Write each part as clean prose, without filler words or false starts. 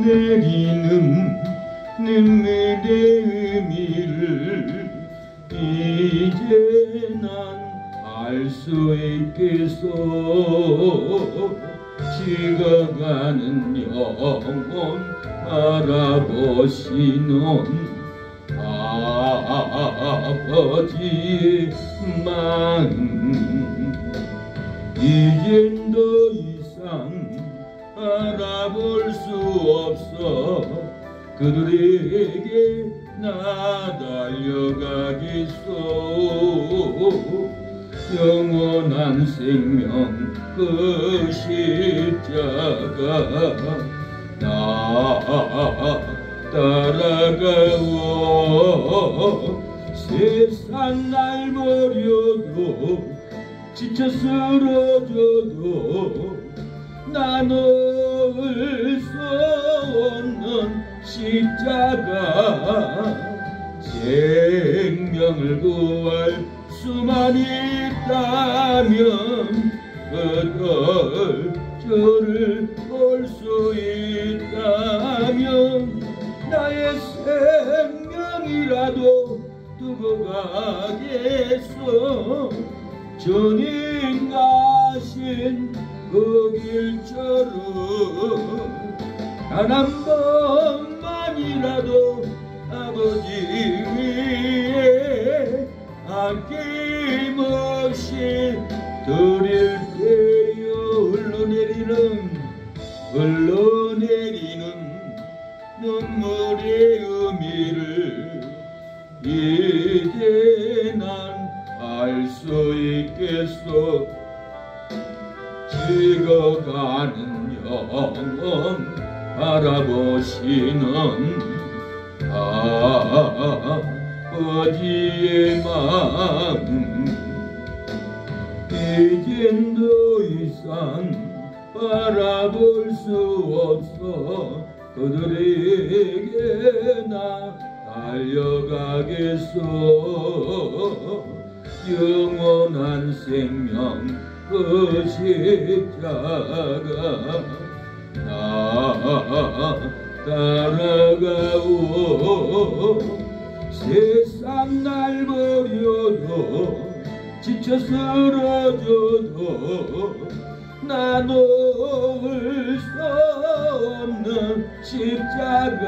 내리는 눈물의 의미를 이제 난 알 수 있겠소. 식어가는 영혼 바라보시는 아버지의 마음, 이젠 더 이상 알아볼 수 없어. 그들에게 나 달려가겠소. 영원한 생명 그 십자가 나 따라가오. 세상 날 버려도 지쳐 쓰러져도 나 놓을 수 없는 십자가. 생명을 구할 수만 있다면 그들 저를 볼 수 있다면 나의 생명이라도 두고 가겠소. 주님 가신 그 길처럼 단 한 번만이라도 아버지 위에 아낌없이 드릴게요. 흘러내리는 눈물의 의미를 이제 난 알 수 있겠소. 식어가는 영혼 바라보시는 아버지의 마음, 이젠 더 이상 바라볼 수 없어. 그들에게 나 달려가겠소. 영원한 생명 그 십자가 나 따라가오. 세상 날 버려도 지쳐 쓰러져도 나 놓을 수 없는 십자가.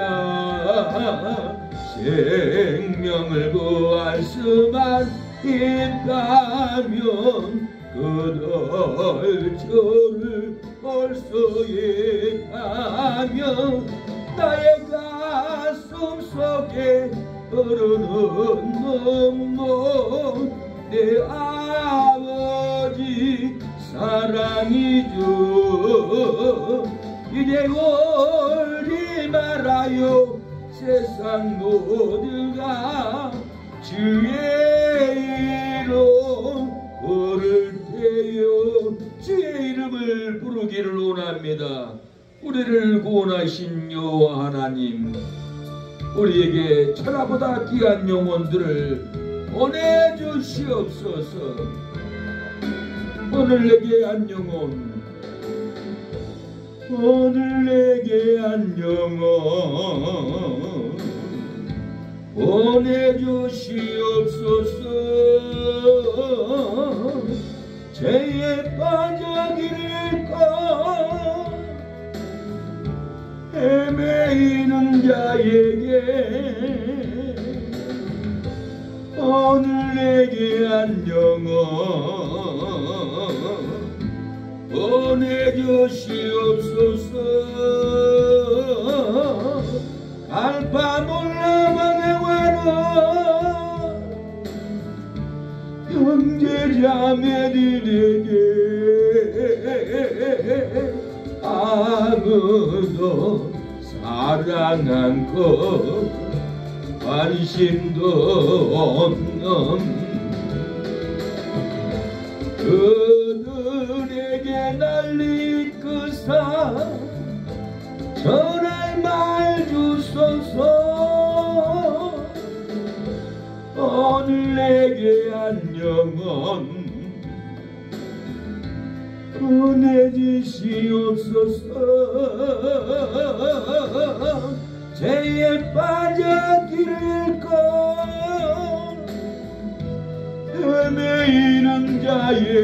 생명을 구할 수만 있다면 그들 저를 볼 수 있다면 나의 가슴 속에 흐르는 눈물 내 아버지 사랑이죠. 이제 울지 말아요. 세상 모두가 주의 이름 부를 때요. 주의 이름을 부르기를 원합니다. 우리를 구원하신 여호와 하나님, 우리에게 천하보다 귀한 영혼들을 보내주시옵소서. 오늘 내게 한 영혼, 오늘 내게 한 영혼 보내주시옵소서. 죄에 빠져길까 헤매이는 자에게 오늘 내게 한 영혼 보내주시옵소서. 알파몰라만의 외로 형제자매들에게 아무도 사랑 않고 관심도 없는 그들에게 날 이끄사 전할 말 주소서. 오늘 내게 한 영혼 은혜 주시옵소서. 죄에 빠져 길을 헤매이는 자에게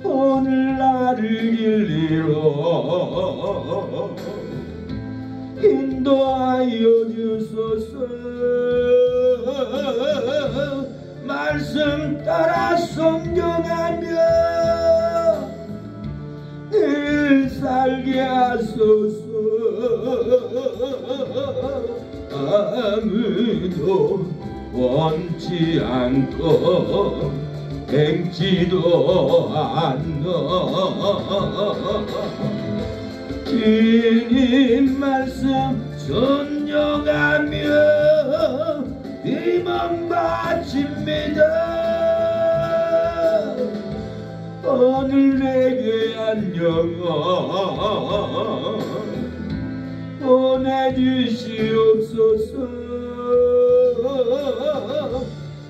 오늘 나를 길리로 인도하여 주소서. 말씀 따라 순종하며 늘 살게 하소서. 아무도 원치 않고 행지도 않노. 주님 말씀 순종하며 희망 바칩니다. 오늘 내게 안녕을 보내주시옵소서.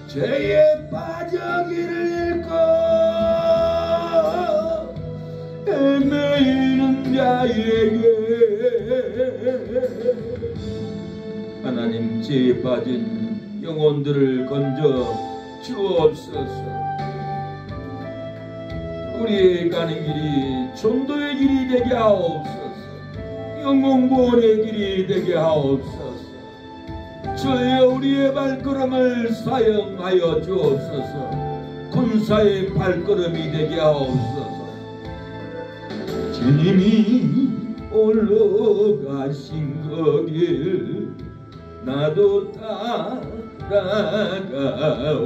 죄에 빠져 길을 잃고 헤매이는 자에게 하나님, 죄에 빠진 영혼들을 건져 주옵소서. 우리의 가는 길이 전도의 길이 되게 하옵소서. 영혼 구원의 길이 되게 하옵소서. 주여, 우리의 발걸음을 사용하여 주옵소서. 군사의 발걸음이 되게 하옵소서. 주님이 올라가신 거길 나도 따라가오.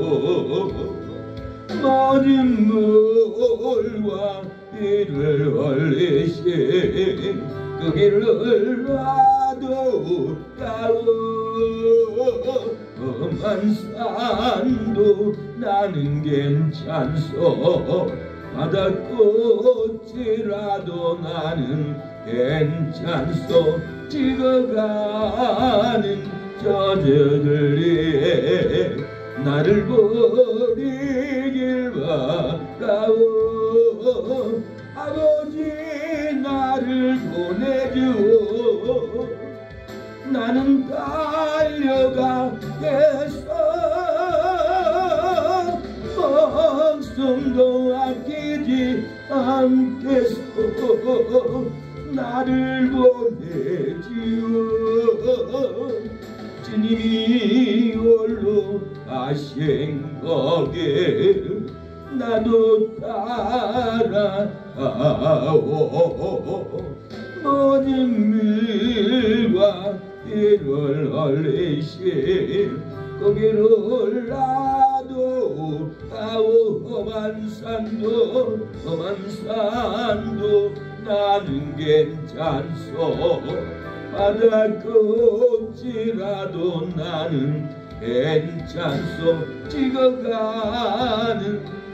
모든 물과 이를 흘리신 그 길을 나도 가오. 험한 산도 나는 괜찮소. 바닷꽃이라도 나는 괜찮소. 찍어가는 저들을 위해 나를 버리길 바라오. 아버지, 나를 보내주오. 나는 달려가겠어. 목숨도 아끼지 않겠소. 나를 보내주오. 주님이 홀로 가신 거길 나도 따라가오. 모든 물과 이를 흘리신 거기를 나도 가오. 험한 산도 나는 괜찮소. 바닷꽃이라도 나는 괜찮소. 찍어가는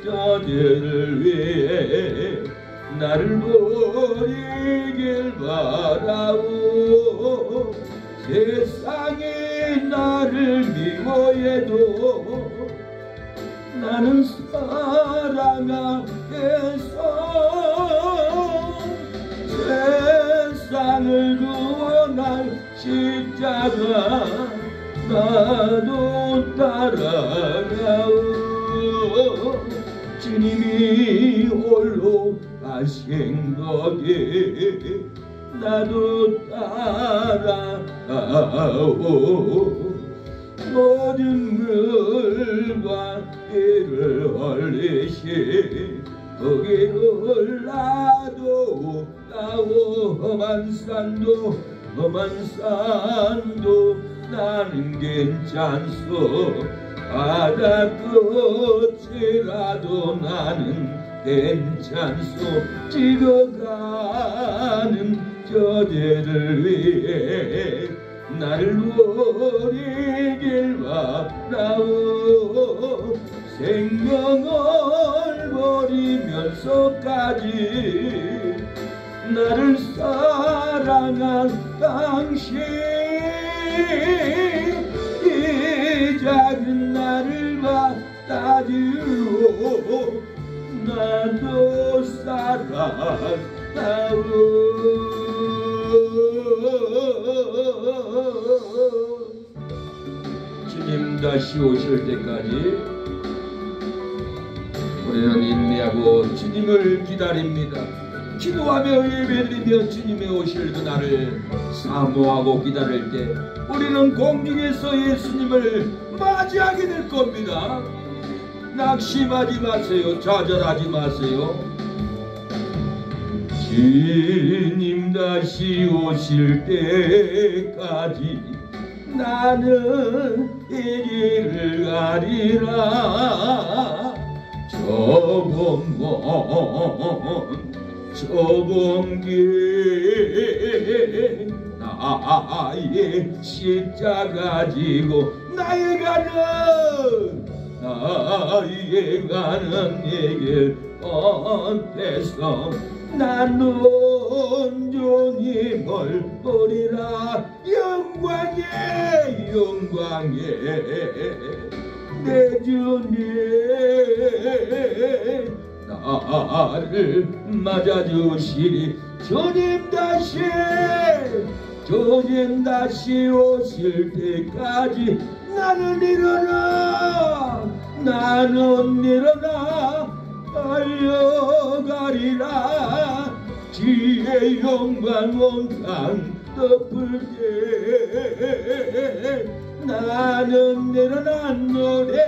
저들을 위해 나를 버리길 바라오. 세상이 나를 미워해도 나는 사랑하겠어. 세상을 구원할 십자가 나도 따라가오. 주님이 홀로 가신 거기 나도 따라가오. 모든 물과 이를 흘리신 거기를 나도 가오. 험한 산도 나는 괜찮소. 바닷꽃이라도 나는 괜찮소. 찍어가는 저들을 위해 나를 버리길 바라오. 생명을 버리면서까지 나를 사랑한 당신, 이 작은 나를 받아주오. 나도 살았다오. 주님 다시 오실 때까지 우리는 인내하고 주님을 기다립니다. 기도하며 예배드리며 주님의 오실 그날을 사모하고 기다릴 때 우리는 공중에서 예수님을 맞이하게 될 겁니다. 낙심하지 마세요. 좌절하지 마세요. 주님 다시 오실 때까지 나는 이 길을 가리라. 좁은 길 나의 십자가 지고 나의 가는 길 뻔해서 나는 주님을 보리라. 영광에 내 주님 나를 맞아주시리. 주님 다시 오실 때까지 나는 일어나 달려가리라. 주의 영광 온 땅 덮을 때 나는 일어나 노래하리.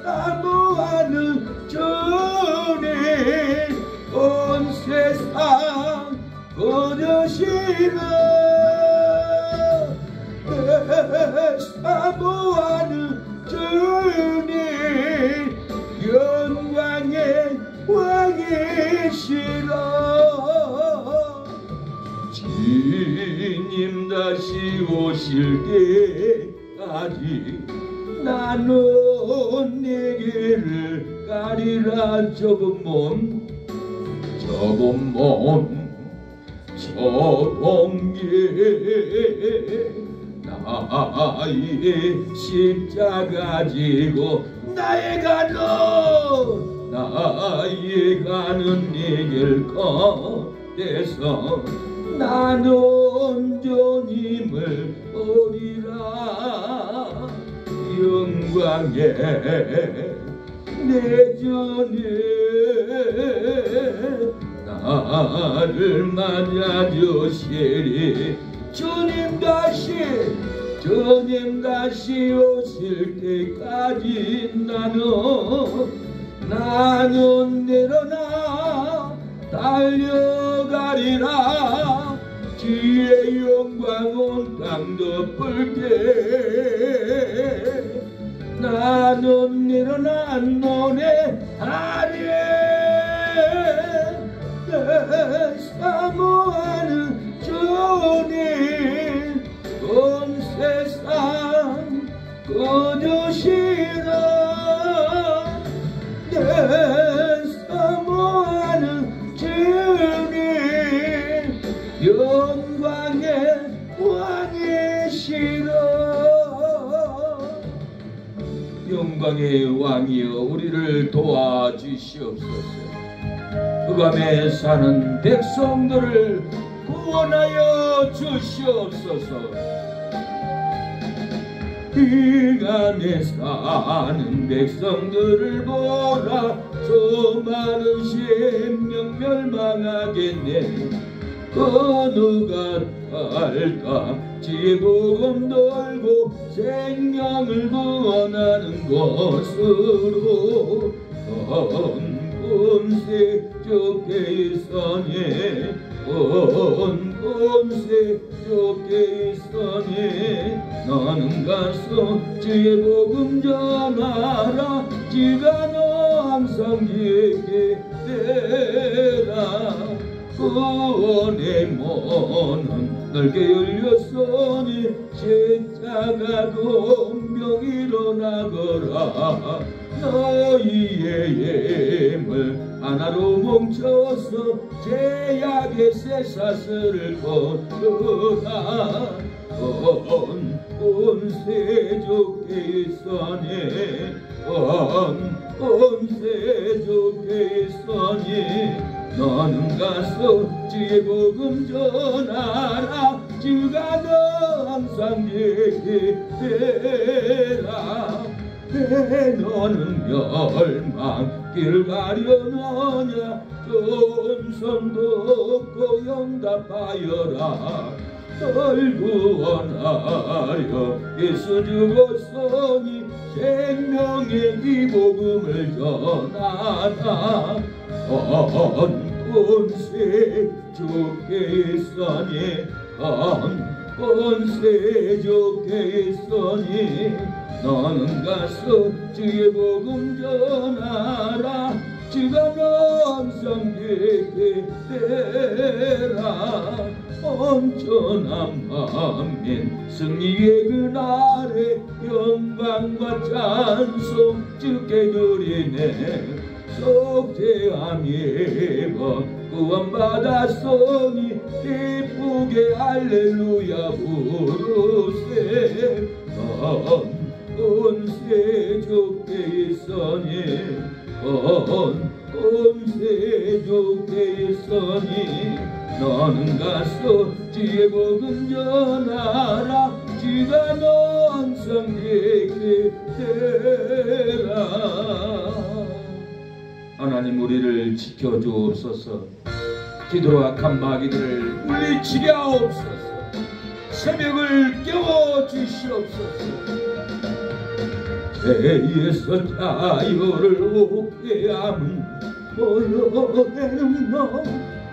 사모하는 주님 온 세상 거두시라. 사모하는 주님 영광의 왕이시라. 주님 다시 오실 때까지 나는 네 길을 가리라. 좁은 길 나의 십자가 지고 나의 가는 네 길 걷대서 나는 주님을 보리라. 영광에 내 주님 나를 맞아주시리. 주님 다시 오실 때까지 나는 일어나 달려가리라. 주의 영광 온 땅 덮을 때 나는 일어나 노래하리. 사모하는 주님 온 세상 거두시라. 사모하는 주님 영광의 왕이시라. 영광의 왕이여 우리를 도와주시옵소서. 흑암에 사는 백성들을 구원하여 주시옵소서. 흑암에 사는 백성들을 보라. 수많은 생명 멸망하겠네. 누가 탈까. 지복음 돌고 생명을 구원하는 곳으로 본세 좁게 있으니 본세 좁게 있으니 너는 가서 주의 복음 전하라. 주가 너 항상 지게 되라. 구원의 문은 넓게 열렸으니 십자가도 명의로 나거라. 너희의 힘을 하나로 뭉쳐서 죄악의 쇠사슬을 거두라. 온세조께서니 온세조께서니 너는 가서 주의 복음 전하라. 주가 너 항상 내게 되라. 왜 너는 멸망길 가려느냐. 존성도 없고 영답하여라. 널 구원하여 예수 죽었으니 생명의 이 복음을 전하라. 온세 주께 있으니 온세 주께 있으니 너는 가서 주의 복음 전하라. 주가 항상 내게 되라. 온전한 만민 승리의 그날에 영광과 찬송 주께 드리네. 속죄함 예번 구원받았으니 기쁘게 할렐루야 부르세. 온세 주께 있으니 온세 주께 있으니 너는 가서 주의 복음 전하라. 주가 너 항상 내게 되라. 하나님 우리를 지켜주옵소서. 기도로 악한 마귀들을 물리치게 하옵소서. 새벽을 깨워주시옵소서. 죄에서 자유를 얻게 함은 모여내는 너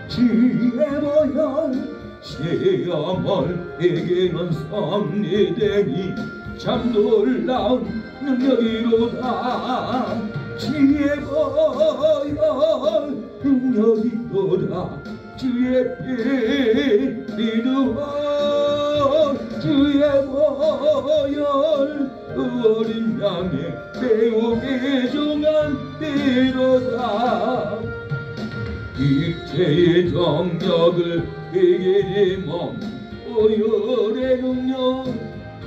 지혜 모여 시험을에게는 섭리되니 참 놀라운 능력이로다. 지혜 모여 능력이로다. 주의 피 믿으어 주의 모여 어린 양의 매우 귀중한 피로다. 육체의 정력을 이기니 몸 오열의 능력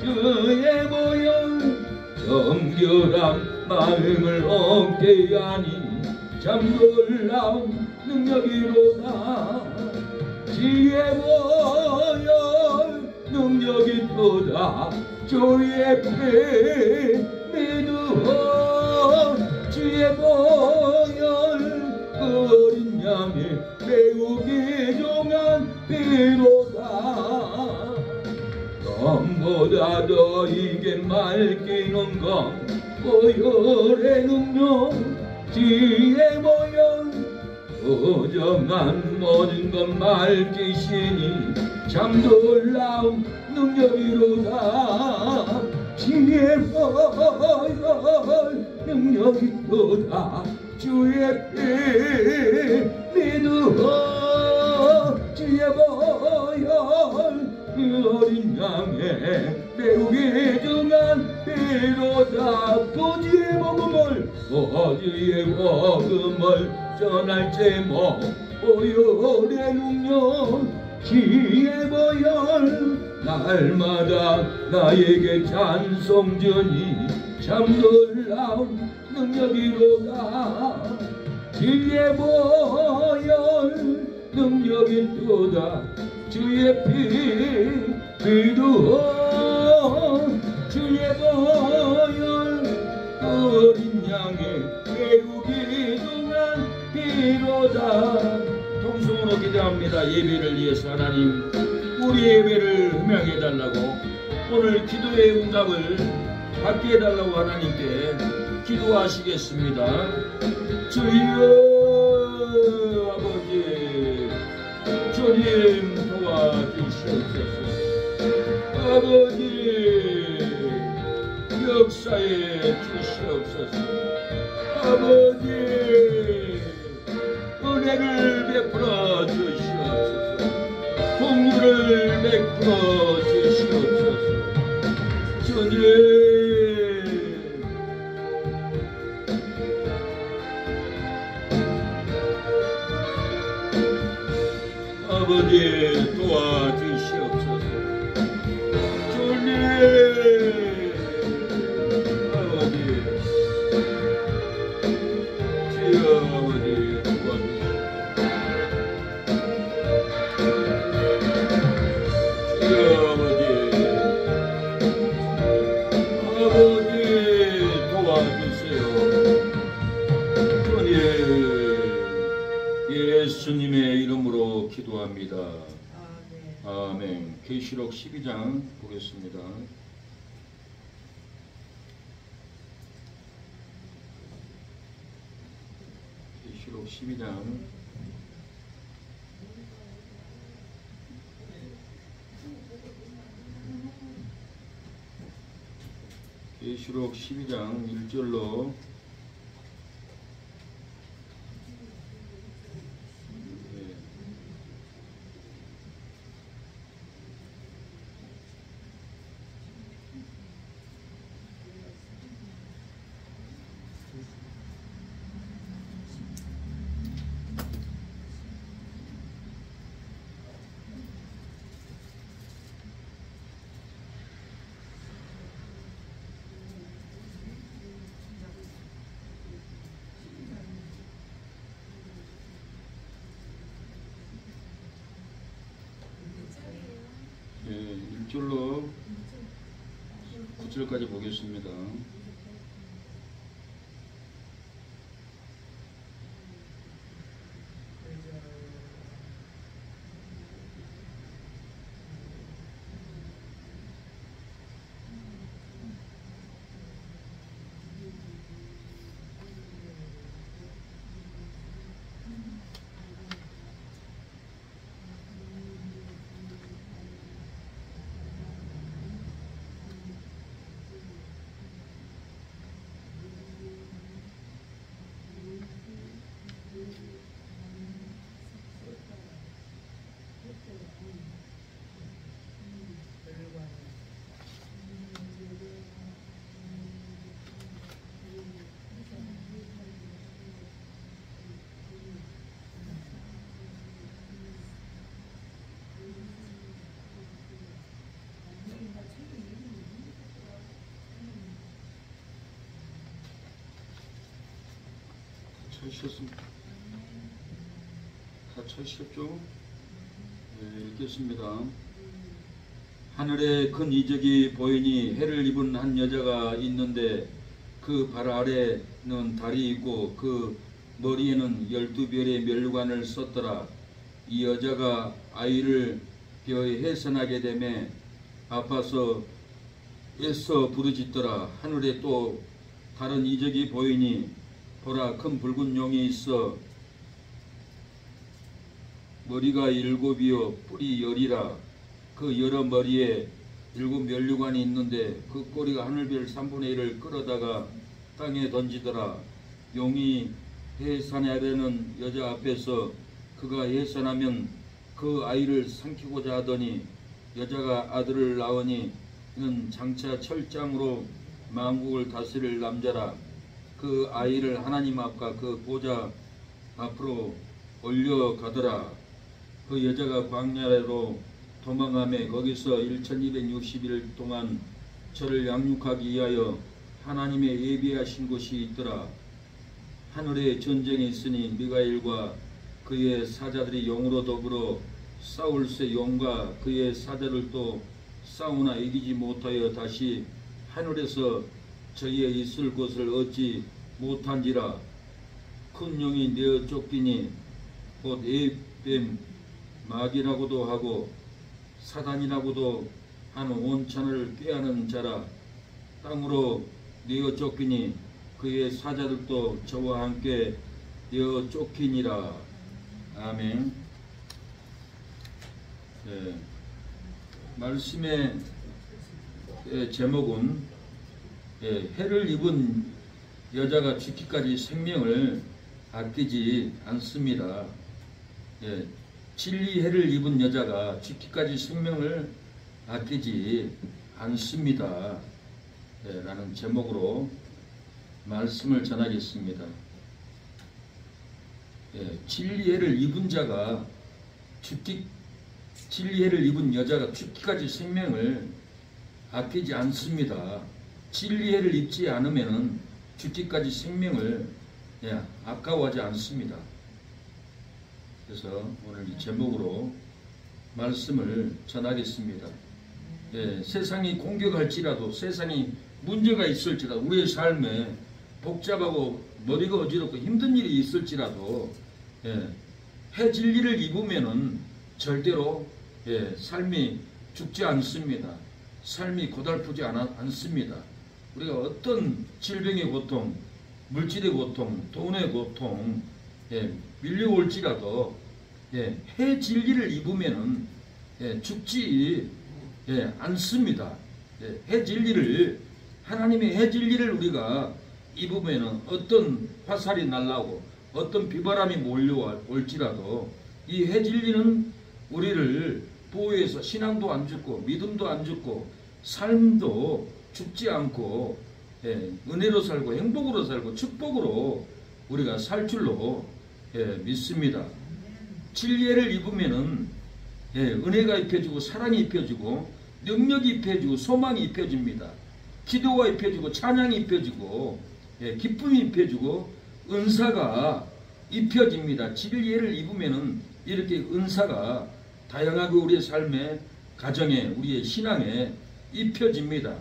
주의 모여 정결한 마음을 얻게 하니 참 놀라운 능력이로다. 지혜 모여 능력이 또다. 주의 피 믿으어 주의 모여 어린 양의 매우 귀중한 피로다. nom보다 더 이게 맑기는 건 오열의 능력 지혜 모여 오정한 모든 것 맑기시니 참 놀라운 능력이로다. 지혜 모여 능력이 또다. 주의 피 믿으어 주의 모여 어린 양의 매우 귀중한 피로다. 고지의 복음을 전할 제목 오열의 능력 지혜 모여 날마다 나에게 찬송 주니 참 놀라운 능력이로다. 지혜 모여 능력이 또다. 주의 피 믿으어 주의 모여 어린 양의 매우 귀중한 피로다. 통성으로 기도합니다. 예배를 위해서 하나님 우리 예배를 흠양해달라고 오늘 기도의 응답을 받게 해달라고 하나님께 기도하시겠습니다. 주여 아버지 주님 도와주시옵소서. 아버지 역사에 주시옵소서. 아버지 은혜를 베풀어 주시옵소서. 공유를 베풀어 주시옵소서. 주님 아버지 도와주시옵소서. 주님 주세요. 예수님의 이름으로 기도합니다. 아멘. 계시록 12장 보겠습니다. 계시록 12장 계시록 12장 1절로 예, 1절로 9절까지 보겠습니다. 찾으셨습니까? 다 찾으셨죠? 네, 읽겠습니다. 하늘에 큰 이적이 보이니 해를 입은 한 여자가 있는데 그 발 아래는 달이 있고 그 머리에는 12별의 멸관을 썼더라. 이 여자가 아이를 벼에 해산하게 되매 아파서 애써 부르짖더라. 하늘에 또 다른 이적이 보이니 보라, 큰 붉은 용이 있어 머리가 7이요 뿔이 10이라. 그 여러 머리에 7 면류관이 있는데 그 꼬리가 하늘별 3분의 1을 끌어다가 땅에 던지더라. 용이 해산하려는 여자 앞에서 그가 해산하면 그 아이를 삼키고자 하더니 여자가 아들을 낳으니 이는 장차 철장으로 만국을 다스릴 남자라. 그 아이를 하나님 앞과 그 보좌 앞으로 올려가더라. 그 여자가 광야로 도망하며 거기서 1260일 동안 저를 양육하기 위하여 하나님의 예비하신 곳이 있더라. 하늘에 전쟁이 있으니 미가엘과 그의 사자들이 용으로 더불어 싸울새 용과 그의 사자들도 싸우나 이기지 못하여 다시 하늘에서 저희의 있을 곳을 얻지 못한지라. 큰 용이 내어 쫓기니 곧 에뱀 마귀라고도 하고 사단이라고도 하는 온천을 꾀하는 자라. 땅으로 내어 쫓기니 그의 사자들도 저와 함께 내어 쫓기니라. 아멘. 네. 말씀의 제목은 해를 입은 여자가 죽기까지 생명을 아끼지 않습니다. 진리 해를 입은 여자가 죽기까지 생명을 아끼지 않습니다. 라는 제목으로 말씀을 전하겠습니다. 진리해를 입은 자가 진리해를 입은 여자가 죽기까지 생명을 아끼지 않습니다. 진리해를 입지 않으면 죽기까지 생명을 아까워하지 않습니다. 그래서 오늘 이 제목으로 말씀을 전하겠습니다. 세상이 공격할지라도, 세상이 문제가 있을지라도 우리의 삶에 복잡하고 머리가 어지럽고 힘든 일이 있을지라도 해 진리를 입으면은 절대로 삶이 죽지 않습니다. 삶이 고달프지 않습니다. 우리가 어떤 질병의 고통, 물질의 고통, 돈의 고통 밀려올지라도 해 진리를 입으면은 죽지 않습니다. 해 진리를, 하나님의 해 진리를 우리가 입으면은 어떤 화살이 날라오고 어떤 비바람이 몰려올지라도 이 해 진리는 우리를 보호해서 신앙도 안 죽고 믿음도 안 죽고 삶도 죽지 않고 은혜로 살고 행복으로 살고 축복으로 우리가 살 줄로 믿습니다. 진리를 입으면은 은혜가 입혀지고 사랑이 입혀지고 능력이 입혀지고 소망이 입혀집니다. 기도가 입혀지고 찬양이 입혀지고 기쁨이 입혀지고 은사가 입혀집니다. 진리를 입으면은 이렇게 은사가 다양하게 우리의 삶에, 가정에, 우리의 신앙에 입혀집니다.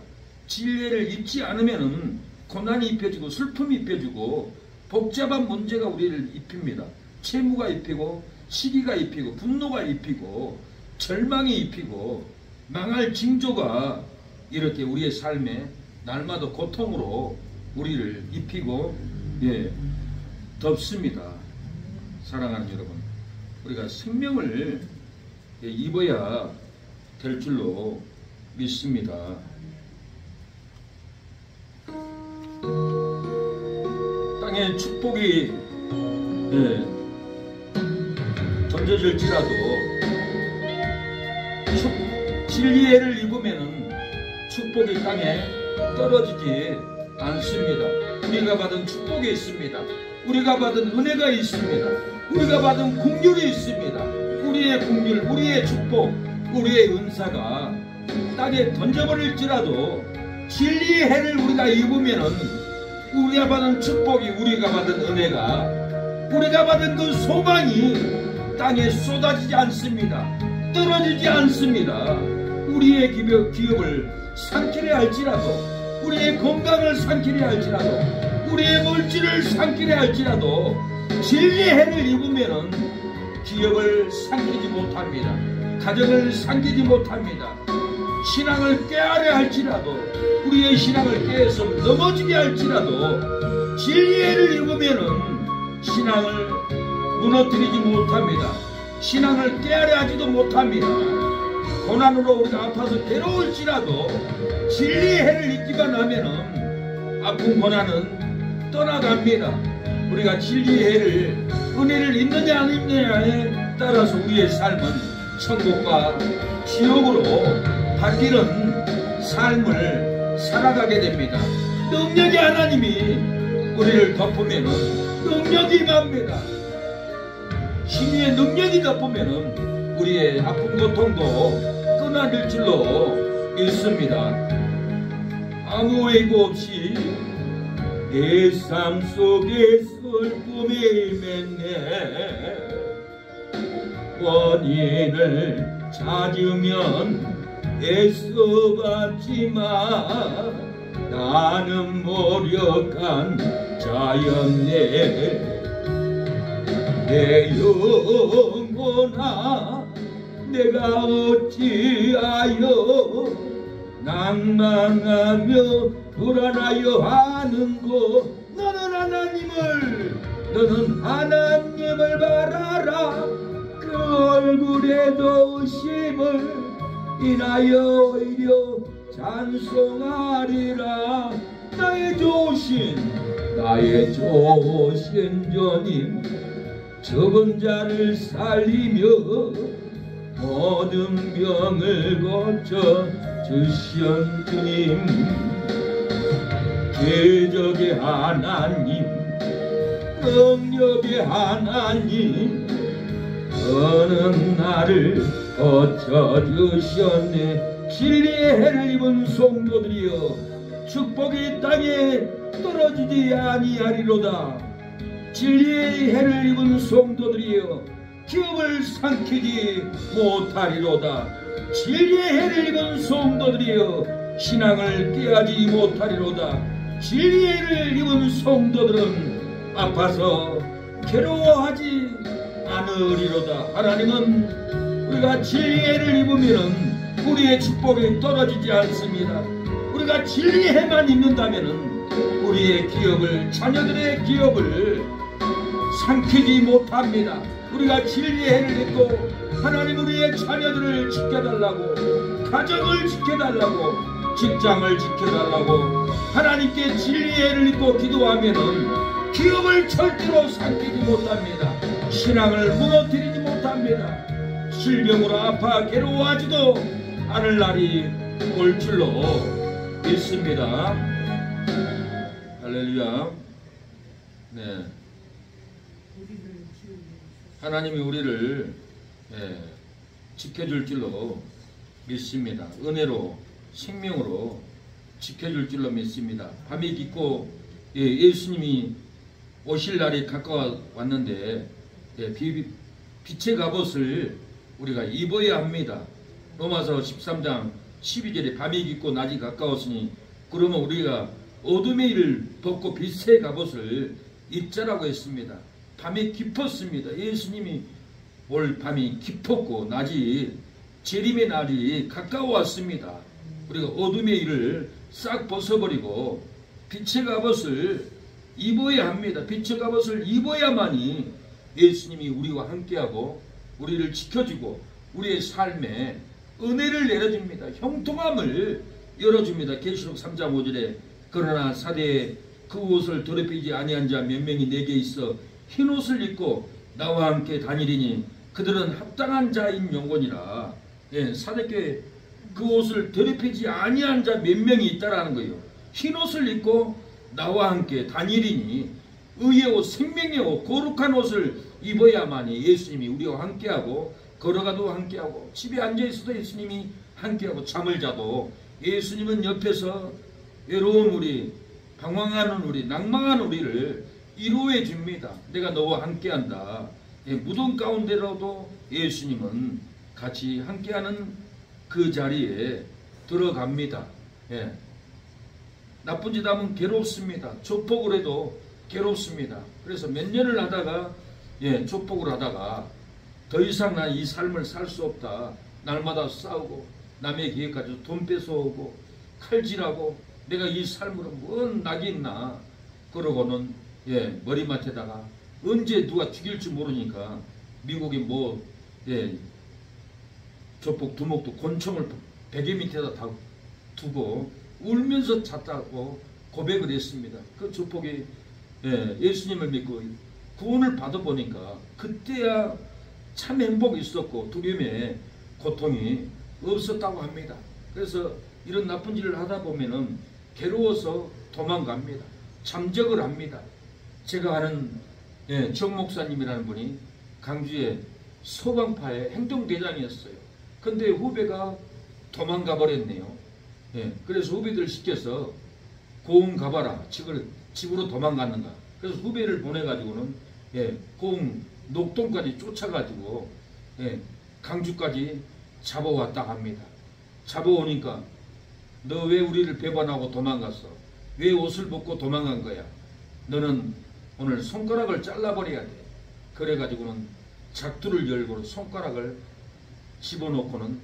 진리를 입지 않으면은 고난이 입혀지고 슬픔이 입혀지고 복잡한 문제가 우리를 입힙니다. 채무가 입히고 시기가 입히고 분노가 입히고 절망이 입히고 망할 징조가 이렇게 우리의 삶에 날마다 고통으로 우리를 입히고 덮습니다. 사랑하는 여러분, 우리가 생명을 입어야 될 줄로 믿습니다. 땅에 축복이 던져질지라도 진리의 해를 입으면은 축복이 땅에 떨어지지 않습니다. 우리가 받은 축복이 있습니다. 우리가 받은 은혜가 있습니다. 우리가 받은 긍휼이 있습니다. 우리의 긍휼, 우리의 축복, 우리의 은사가 땅에 던져버릴지라도 진리의 해를 우리가 입으면은 우리가 받은 축복이, 우리가 받은 은혜가, 우리가 받은 그 소망이 땅에 쏟아지지 않습니다. 떨어지지 않습니다. 우리의 기업을 삼키려 할지라도, 우리의 건강을 삼키려 할지라도, 우리의 물질을 삼키려 할지라도 진리의 해를 입으면은 기업을 삼키지 못합니다. 가정을 삼키지 못합니다. 신앙을 깨하려 할지라도, 우리의 신앙을 깨서 넘어지게 할지라도 진리의 해를 입으면은 신앙을 무너뜨리지 못합니다. 신앙을 깨하려 하지도 못합니다. 고난으로 우리가 아파서 괴로울지라도 진리의 해를 입기만 하면은 아픈 고난은 떠나갑니다. 우리가 진리의 해를, 은혜를 입느냐 안 입느냐에 따라서 우리의 삶은 천국과 지옥으로 바뀌는 삶을 살아가게 됩니다. 능력의 하나님이 우리를 덮으면은 능력이 임합니다. 신의 능력이 덮으면은 우리의 아픈 고통도 끊어질 줄로 믿습니다. 아무 예고 없이 내 삶 속에 슬픔이 맺네. 원인을 찾으면 애써봤지만 나는 무력한 자였네. 내 영혼아, 내가 어찌하여 낭망하며 불안하여 하는고. 너는 하나님을 바라라. 그 얼굴의 도심을 인하여 오히려 찬송하리라. 나의 조신 주님, 적은 자를 살리며 모든 병을 고쳐 주시온 주님, 기적의 하나님, 능력의 하나님, 어느 나를 고쳐주셨네. 진리의 해를 입은 성도들이여, 축복이 땅에 떨어지지 아니하리로다. 진리의 해를 입은 성도들이여, 기업을 삼키지 못하리로다. 진리의 해를 입은 성도들이여, 신앙을 깨하지 못하리로다. 진리를 입은 성도들은 아파서 괴로워하지 않으리로다. 하나님은 우리가 진리를 입으면 우리의 축복이 떨어지지 않습니다. 우리가 진리에만 입는다면 우리의 기업을, 자녀들의 기업을 삼키지 못합니다. 우리가 진리의 해를 입고 하나님 우리의 자녀들을 지켜달라고, 가정을 지켜달라고, 직장을 지켜달라고 하나님께 진리의 해를 입고 기도하면은 기업을 절대로 삼키지 못합니다. 신앙을 무너뜨리지 못합니다. 질병으로 아파 괴로워하지도 않을 날이 올 줄로 믿습니다. 할렐루야. 네. 하나님이 우리를 지켜줄 줄로 믿습니다. 은혜로, 생명으로 지켜줄 줄로 믿습니다. 밤이 깊고 예수님이 오실 날이 가까워 왔는데 빛의 갑옷을 우리가 입어야 합니다. 로마서 13장 12절에 밤이 깊고 낮이 가까웠으니 그러면 우리가 어둠의 일을 벗고 빛의 갑옷을 입자라고 했습니다. 밤이 깊었습니다. 예수님이 올 밤이 깊었고 낮이 재림의 날이 가까워왔습니다. 우리가 어둠의 일을 싹 벗어버리고 빛의 갑옷을 입어야 합니다. 빛의 갑옷을 입어야만이 예수님이 우리와 함께하고 우리를 지켜주고 우리의 삶에 은혜를 내려줍니다. 형통함을 열어줍니다. 계시록 3장 5절에 그러나 사대에 그 옷을 더럽히지 아니한 자 몇 명이 내게 있어 흰 옷을 입고 나와 함께 다니리니 그들은 합당한 자인 영혼이라. 사대교회 그 옷을 더럽히지 아니한 자 몇 명이 있다라는 거예요. 흰 옷을 입고 나와 함께 다니리니 의의 옷, 생명의 옷, 거룩한 옷을 입어야만이 예수님이 우리와 함께하고 걸어가도 함께하고 집에 앉아있어도 예수님이 함께하고 잠을 자도 예수님은 옆에서 외로운 우리, 방황하는 우리, 낭망한 우리를 위로해 줍니다. 내가 너와 함께한다. 무덤 가운데라도 예수님은 같이 함께하는 그 자리에 들어갑니다. 나쁜 짓 하면 괴롭습니다. 조폭을 해도 괴롭습니다. 그래서 몇 년을 하다가 조폭을 하다가 더 이상 난 이 삶을 살 수 없다. 날마다 싸우고 남의 기회까지 돈 뺏어오고 칼질하고 내가 이 삶으로 뭔 낙이 있나 그러고는 머리맡에다가 언제 누가 죽일지 모르니까 미국이 조폭 두목도 권총을 베개 밑에다 다 두고 울면서 잤다고 고백을 했습니다. 그 조폭이 예수님을 믿고 구원을 받아보니까 그때야 참 행복이 있었고 두려움의 고통이 없었다고 합니다. 그래서 이런 나쁜 일을 하다 보면은 괴로워서 도망갑니다. 잠적을 합니다. 제가 아는 정 목사님이라는 분이 강주의 소방파의 행동대장이었어요. 근데 후배가 도망가 버렸네요. 그래서 후배들 시켜서 고흥 가봐라. 집으로 도망갔는가. 그래서 후배를 보내가지고는 고흥 녹동까지 쫓아가지고 강주까지 잡아왔다 합니다. 잡아오니까 너 왜 우리를 배반하고 도망갔어? 왜 옷을 벗고 도망간 거야? 너는 오늘 손가락을 잘라버려야 돼. 그래가지고는 작두를 열고 손가락을 집어넣고는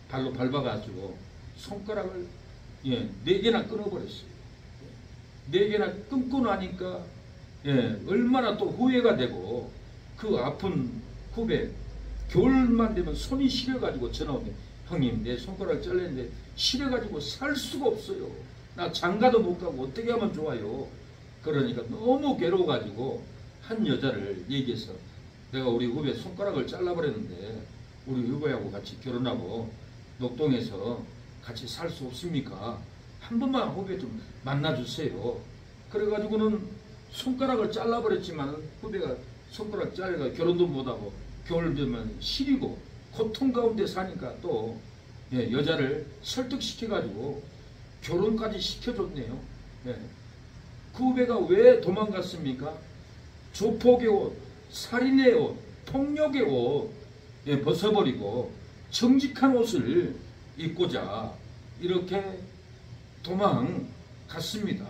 발로 밟아가지고 손가락을 4개나 끊어버렸어요. 4개나 끊고 나니까 얼마나 또 후회가 되고 그 아픈 후배 겨울만 되면 손이 시려가지고 전화 오는데 형님 내 손가락 잘렸는데 시려가지고 살 수가 없어요. 나 장가도 못 가고 어떻게 하면 좋아요. 그러니까 너무 괴로워가지고 한 여자를 얘기해서 내가 우리 후배 손가락을 잘라버렸는데 우리 후배하고 같이 결혼하고 녹동에서 같이 살 수 없습니까? 한 번만 후배 좀 만나주세요. 그래가지고는 손가락을 잘라버렸지만 후배가 손가락 잘려가 결혼도 못하고 겨울 되면 시리고 고통 가운데 사니까 또 여자를 설득시켜가지고 결혼까지 시켜줬네요. 그 후배가 왜 도망갔습니까? 조폭의 옷, 살인의 옷, 폭력의 옷 벗어버리고 정직한 옷을 입고자 이렇게 도망갔습니다.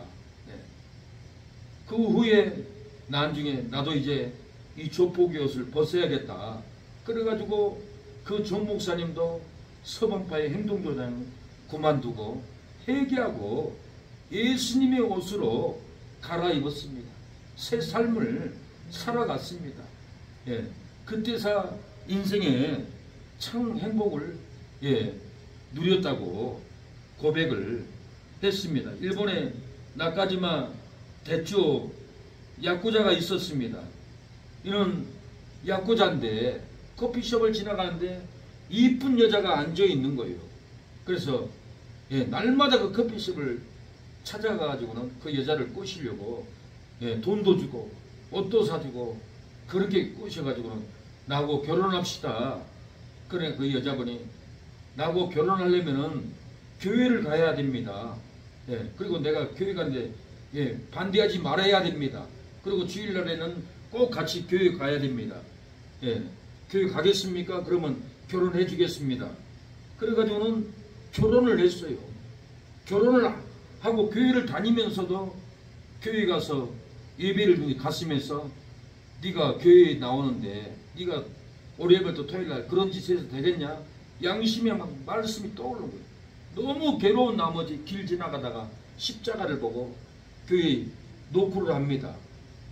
그 후에 나중에 나도 이제 이 조폭의 옷을 벗어야겠다. 그래가지고 그 전 목사님도 서방파의 행동조장 그만두고 회개하고 예수님의 옷으로 갈아입었습니다. 새 삶을 살아갔습니다. 예, 그때서 인생에 참 행복을 누렸다고 고백을 했습니다. 일본에 나카지마 대추 야쿠자가 있었습니다. 이는 야쿠자인데 커피숍을 지나가는데 이쁜 여자가 앉아 있는 거예요. 그래서 날마다 그 커피숍을 찾아가가지고는 그 여자를 꼬시려고 돈도 주고 옷도 사주고 그렇게 꼬셔가지고는 나하고 결혼합시다. 그래 그 여자분이 나하고 결혼하려면은 교회를 가야 됩니다. 그리고 내가 교회 가는데 반대하지 말아야 됩니다. 그리고 주일날에는 꼭 같이 교회 가야 됩니다. 교회 가겠습니까? 그러면 결혼해 주겠습니다. 그래가지고는 결혼을 했어요. 결혼을 하고 교회를 다니면서도 교회 가서 예배를 갔으면서 네가 교회에 나오는데 네가 월요일부터 토요일날 그런 짓 해서 되겠냐? 양심에 막 말씀이 떠오르는 거예요. 너무 괴로운 나머지 길 지나가다가 십자가를 보고 교회 노크를 합니다.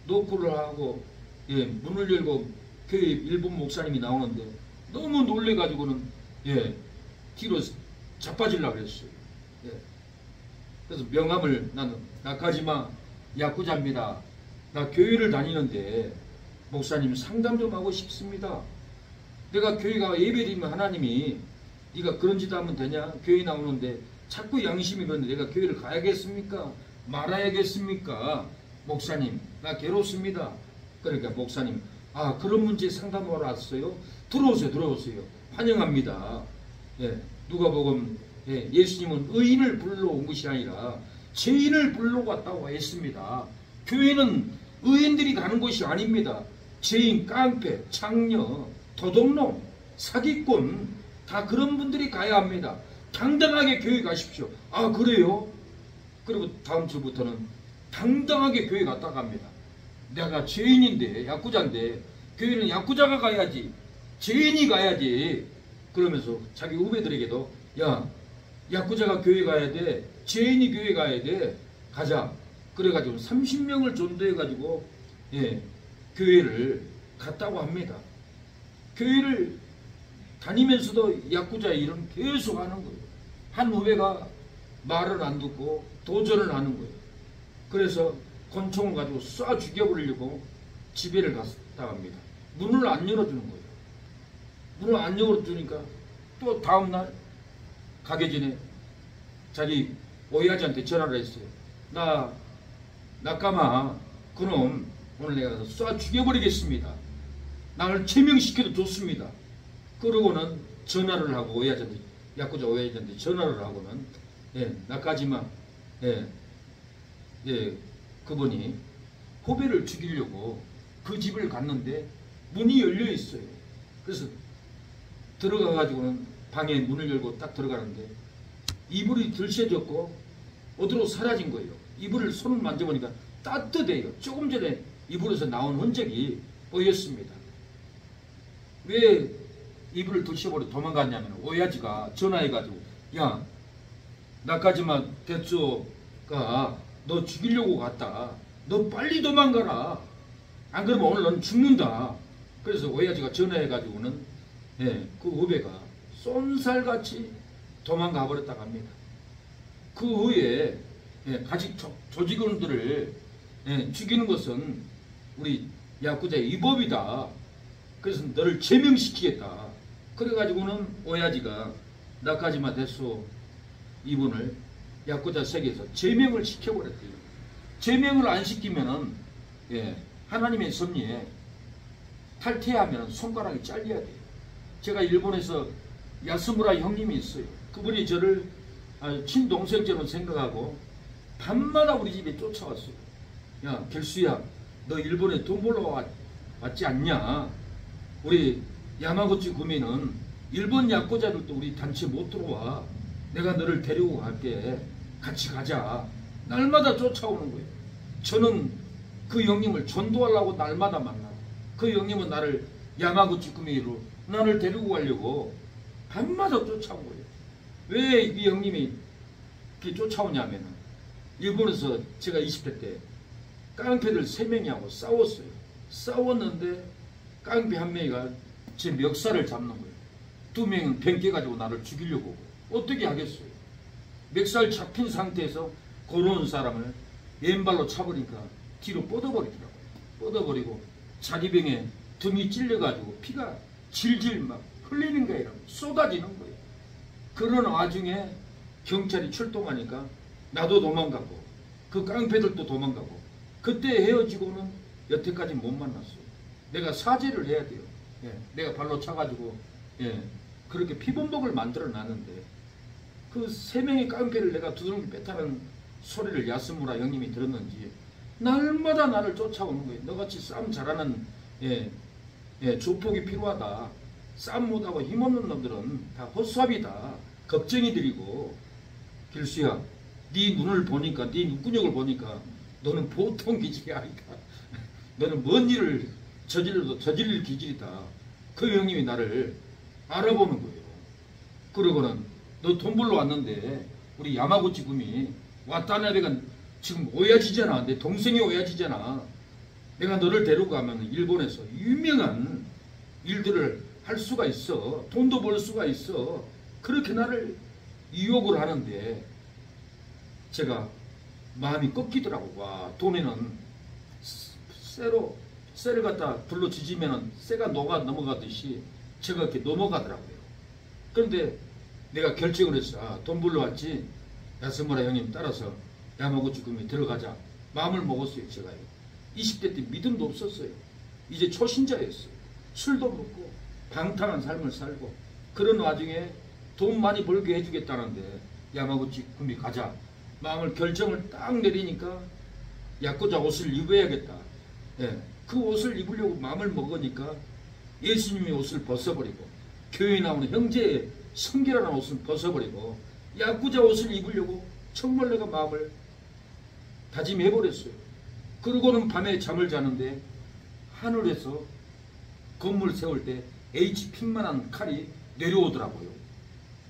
노크를 하고 문을 열고 교회 일본 목사님이 나오는데 너무 놀래가지고는 뒤로 자빠지려고 그랬어요. 그래서 명함을 나는 나카지마 야쿠자입니다. 나 교회를 다니는데 목사님 상담 좀 하고 싶습니다. 내가 교회가 예배드리면 하나님이 네가 그런 짓 하면 되냐? 교회 나오는데 자꾸 양심이 그런데 내가 교회를 가야겠습니까? 말아야겠습니까? 목사님 나 괴롭습니다. 그러니까 목사님 그런 문제 상담하러 왔어요? 들어오세요. 들어오세요. 환영합니다. 누가복음 예수님은 의인을 불러온 것이 아니라 죄인을 불러왔다고 했습니다. 교회는 의인들이 가는 곳이 아닙니다. 죄인, 깡패, 창녀, 도둑놈, 사기꾼 다 그런 분들이 가야 합니다. 당당하게 교회 가십시오. 그래요? 그리고 다음 주부터는 당당하게 교회 갔다 갑니다. 내가 죄인인데 야쿠자인데 교회는 야쿠자가 가야지 죄인이 가야지. 그러면서 자기 후배들에게도 야쿠자가 교회 가야 돼. 죄인이 교회 가야 돼. 가자. 그래가지고 30명을 전도해가지고 교회를 갔다고 합니다. 교회를 다니면서도 야쿠자의 일은 계속 하는 거예요. 한 후배가 말을 안 듣고 도전을 하는 거예요. 그래서 권총을 가지고 쏴 죽여버리려고 집에를 갔다 합니다. 문을 안 열어주는 거예요. 문을 안 열어주니까 또 다음날 가기 전에 자기 오야지한테 전화를 했어요. 나까마 그놈 오늘 내가 쏴 죽여버리겠습니다. 나를 제명시켜도 좋습니다. 그러고는 전화를 하고 오야지한테 야쿠자 오야지한테 전화를 하고는 나까지마 그분이 후배를 죽이려고 그 집을 갔는데 문이 열려 있어요. 그래서 들어가 가지고는 방에 문을 열고 딱 들어가는데 이불이 들새졌고 어디로 사라진 거예요. 이불을 손을 만져보니까 따뜻해요. 조금 전에 이불에서 나온 흔적이 보였습니다. 왜 이불을 들쳐버려 도망갔냐면 오야지가 전화해가지고 나까지마 대추가 너 죽이려고 갔다. 너 빨리 도망가라. 안 그러면 오늘 넌 죽는다. 그래서 오야지가 전화해가지고는 그 후배가 쏜살같이 도망가 버렸다고 합니다. 그 후에 가직 조직원들을 죽이는 것은 우리 야쿠자의 위법이다. 그래서 너를 제명시키겠다. 그래가지고는 오야지가 나카지마 대수 이분을 야쿠자 세계에서 제명을 시켜버렸대요. 제명을 안 시키면은 하나님의 섭리에 탈퇴하면 손가락이 잘려야 돼요. 제가 일본에서 야스무라 형님이 있어요. 그분이 저를 친동생처럼 생각하고 밤마다 우리 집에 쫓아왔어요. 결수야 너 일본에 돈 벌러 왔지 않냐? 우리 야마구치 구미는 일본 야쿠자들도 우리 단체 못 들어와. 내가 너를 데리고 갈게. 같이 가자. 날마다 쫓아오는 거예요. 저는 그 형님을 전도하려고 날마다 만나고, 그 형님은 나를 야마구치 구미로 나를 데리고 가려고 밤마다 쫓아온 거예요. 왜 이 형님이 이렇게 쫓아오냐면은, 일본에서 제가 20대 때 깡패들 3명이하고 싸웠어요. 싸웠는데 깡패 한 명이가 제 멱살을 잡는 거예요. 2명은 병 깨가지고 나를 죽이려고 오고. 어떻게 하겠어요? 멱살 잡힌 상태에서 걸어온 사람을 왼발로 차버리니까 뒤로 뻗어버리더라고요. 뻗어버리고 자기 병에 등이 찔려가지고 피가 질질 막 흘리는 거예요. 쏟아지는 거예요. 그런 와중에 경찰이 출동하니까 나도 도망가고 그 깡패들도 도망가고, 그때 헤어지고는 여태까지 못 만났어요. 내가 사죄를 해야 돼요. 예, 내가 발로 차가지고 그렇게 피범벅을 만들어 놨는데, 그 3명의 깡패를 내가 두둥이 뺐다는 소리를 야스무라 형님이 들었는지 날마다 나를 쫓아오는 거예요. 너같이 싸움 잘하는 조폭이 필요하다. 싸움 못하고 힘없는 놈들은 다 헛수합이다. 겁쟁이들이고, 길수야, 네 눈을 보니까, 네 눈구녕을 보니까 너는 보통 기질이 아니다. 너는 뭔 일을 저질러도 저질릴 기질이다. 그 형님이 나를 알아보는 거예요. 그러고는 너 돈 벌러 왔는데 우리 야마구치 구미 와타나베가 지금 오야지잖아. 내 동생이 오야지잖아. 내가 너를 데리고 가면 일본에서 유명한 일들을 할 수가 있어. 돈도 벌 수가 있어. 그렇게 나를 유혹을 하는데 제가 마음이 꺾이더라고. 와, 돈에는 쇠를 갖다 불로 지지면은 쇠가 넘어가듯이 제가 이렇게 넘어가더라고요. 그런데 내가 결정을 했어. 아, 돈 벌러 왔지. 야스무라 형님 따라서 야마구치 구미에 들어가자. 마음을 먹었어요. 제가요. 20대 때 믿음도 없었어요. 이제 초신자였어요. 술도 먹고 방탕한 삶을 살고, 그런 와중에 돈 많이 벌게 해주겠다는데 야마구치 구미 가자. 마음을 결정을 딱 내리니까 야쿠자 옷을 입어야겠다. 그 옷을 입으려고 마음을 먹으니까 예수님의 옷을 벗어버리고, 교회에 나오는 형제의 성결한 옷을 벗어버리고 야쿠자 옷을 입으려고 정말 내가 마음을 다짐해버렸어요. 그러고는 밤에 잠을 자는데 하늘에서 건물 세울 때 HP만한 칼이 내려오더라고요.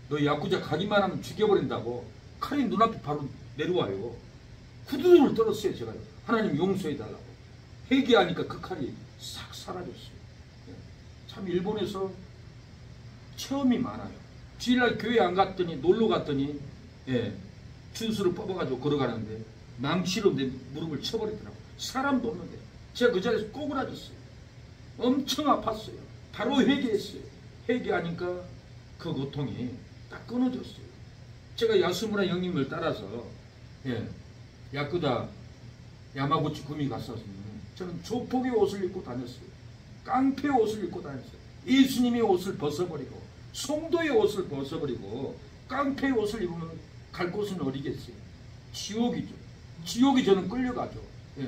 너 야쿠자 가기만 하면 죽여버린다고 칼이 눈앞에 바로 내려와요. 후두둑을 떨었어요. 제가 하나님 용서해달라고 회개하니까 그 칼이 싹 사라졌어요. 참 일본에서 체험이 많아요. 주일날 교회 안 갔더니 놀러 갔더니 준수를 뽑아가지고 걸어가는데 망치로 내 무릎을 쳐버리더라고요. 사람도 없는데 제가 그 자리에서 꼬그라졌어요. 엄청 아팠어요. 바로 회개했어요. 회개하니까 그 고통이 딱 끊어졌어요. 제가 야스무라 형님을 따라서 야쿠자 야마구치 구미 갔었으면 저는 조폭의 옷을 입고 다녔어요. 깡패의 옷을 입고 다녔어요. 예수님의 옷을 벗어버리고 성도의 옷을 벗어버리고 깡패의 옷을 입으면 갈 곳은 어디겠어요? 지옥이죠. 지옥이 저는 끌려가죠.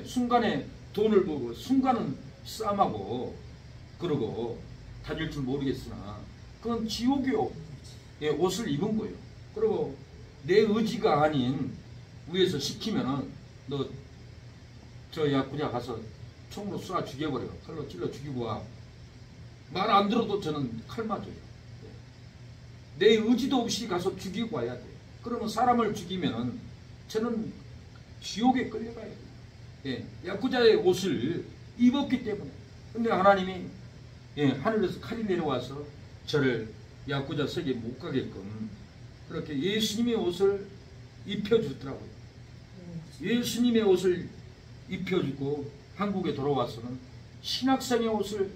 순간에 돈을 보고 순간은 싸움하고 그러고 다닐 줄 모르겠으나 그건 지옥의 옷을 입은 거예요. 그리고 내 의지가 아닌 위에서 시키면은 너 저 야쿠자 가서 총으로 쏴 죽여버려. 칼로 찔러 죽이고 와. 말 안 들어도 저는 칼 맞아요. 내 의지도 없이 가서 죽이고 와야 돼요. 그러면 사람을 죽이면은 저는 지옥에 끌려가야 돼요. 야쿠자의 옷을 입었기 때문에. 근데 하나님이 하늘에서 칼이 내려와서 저를 야쿠자 세계에 못 가게끔 그렇게 예수님의 옷을 입혀주더라고요. 예수님의 옷을 입혀주고 한국에 돌아와서는 신학생의 옷을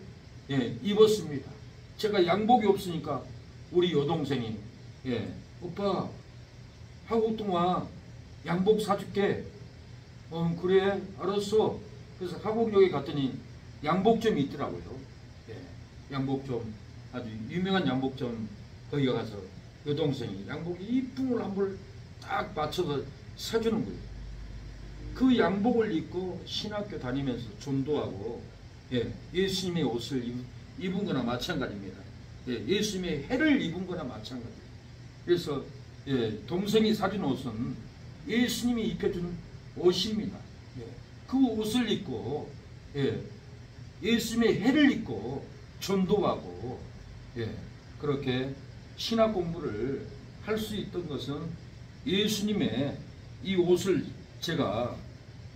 입었습니다. 제가 양복이 없으니까 우리 여동생이 오빠 한국 동화 양복 사줄게. 그래 알았어. 그래서 한국역에 갔더니 양복점이 있더라고요. 양복점, 아주 유명한 양복점, 거기 가서 여동생이 양복 이쁜 걸 한 벌 딱 맞춰서 사주는 거예요. 그 양복을 입고 신학교 다니면서 전도하고 예수님의 옷을 입은 거나 마찬가지입니다. 예수님의 해를 입은 거나 마찬가지예요. 그래서 동생이 사준 옷은 예수님이 입혀준 옷입니다. 그 옷을 입고 예수님의 해를 입고 전도하고 그렇게 신학 공부를 할 수 있던 것은 예수님의 이 옷을 제가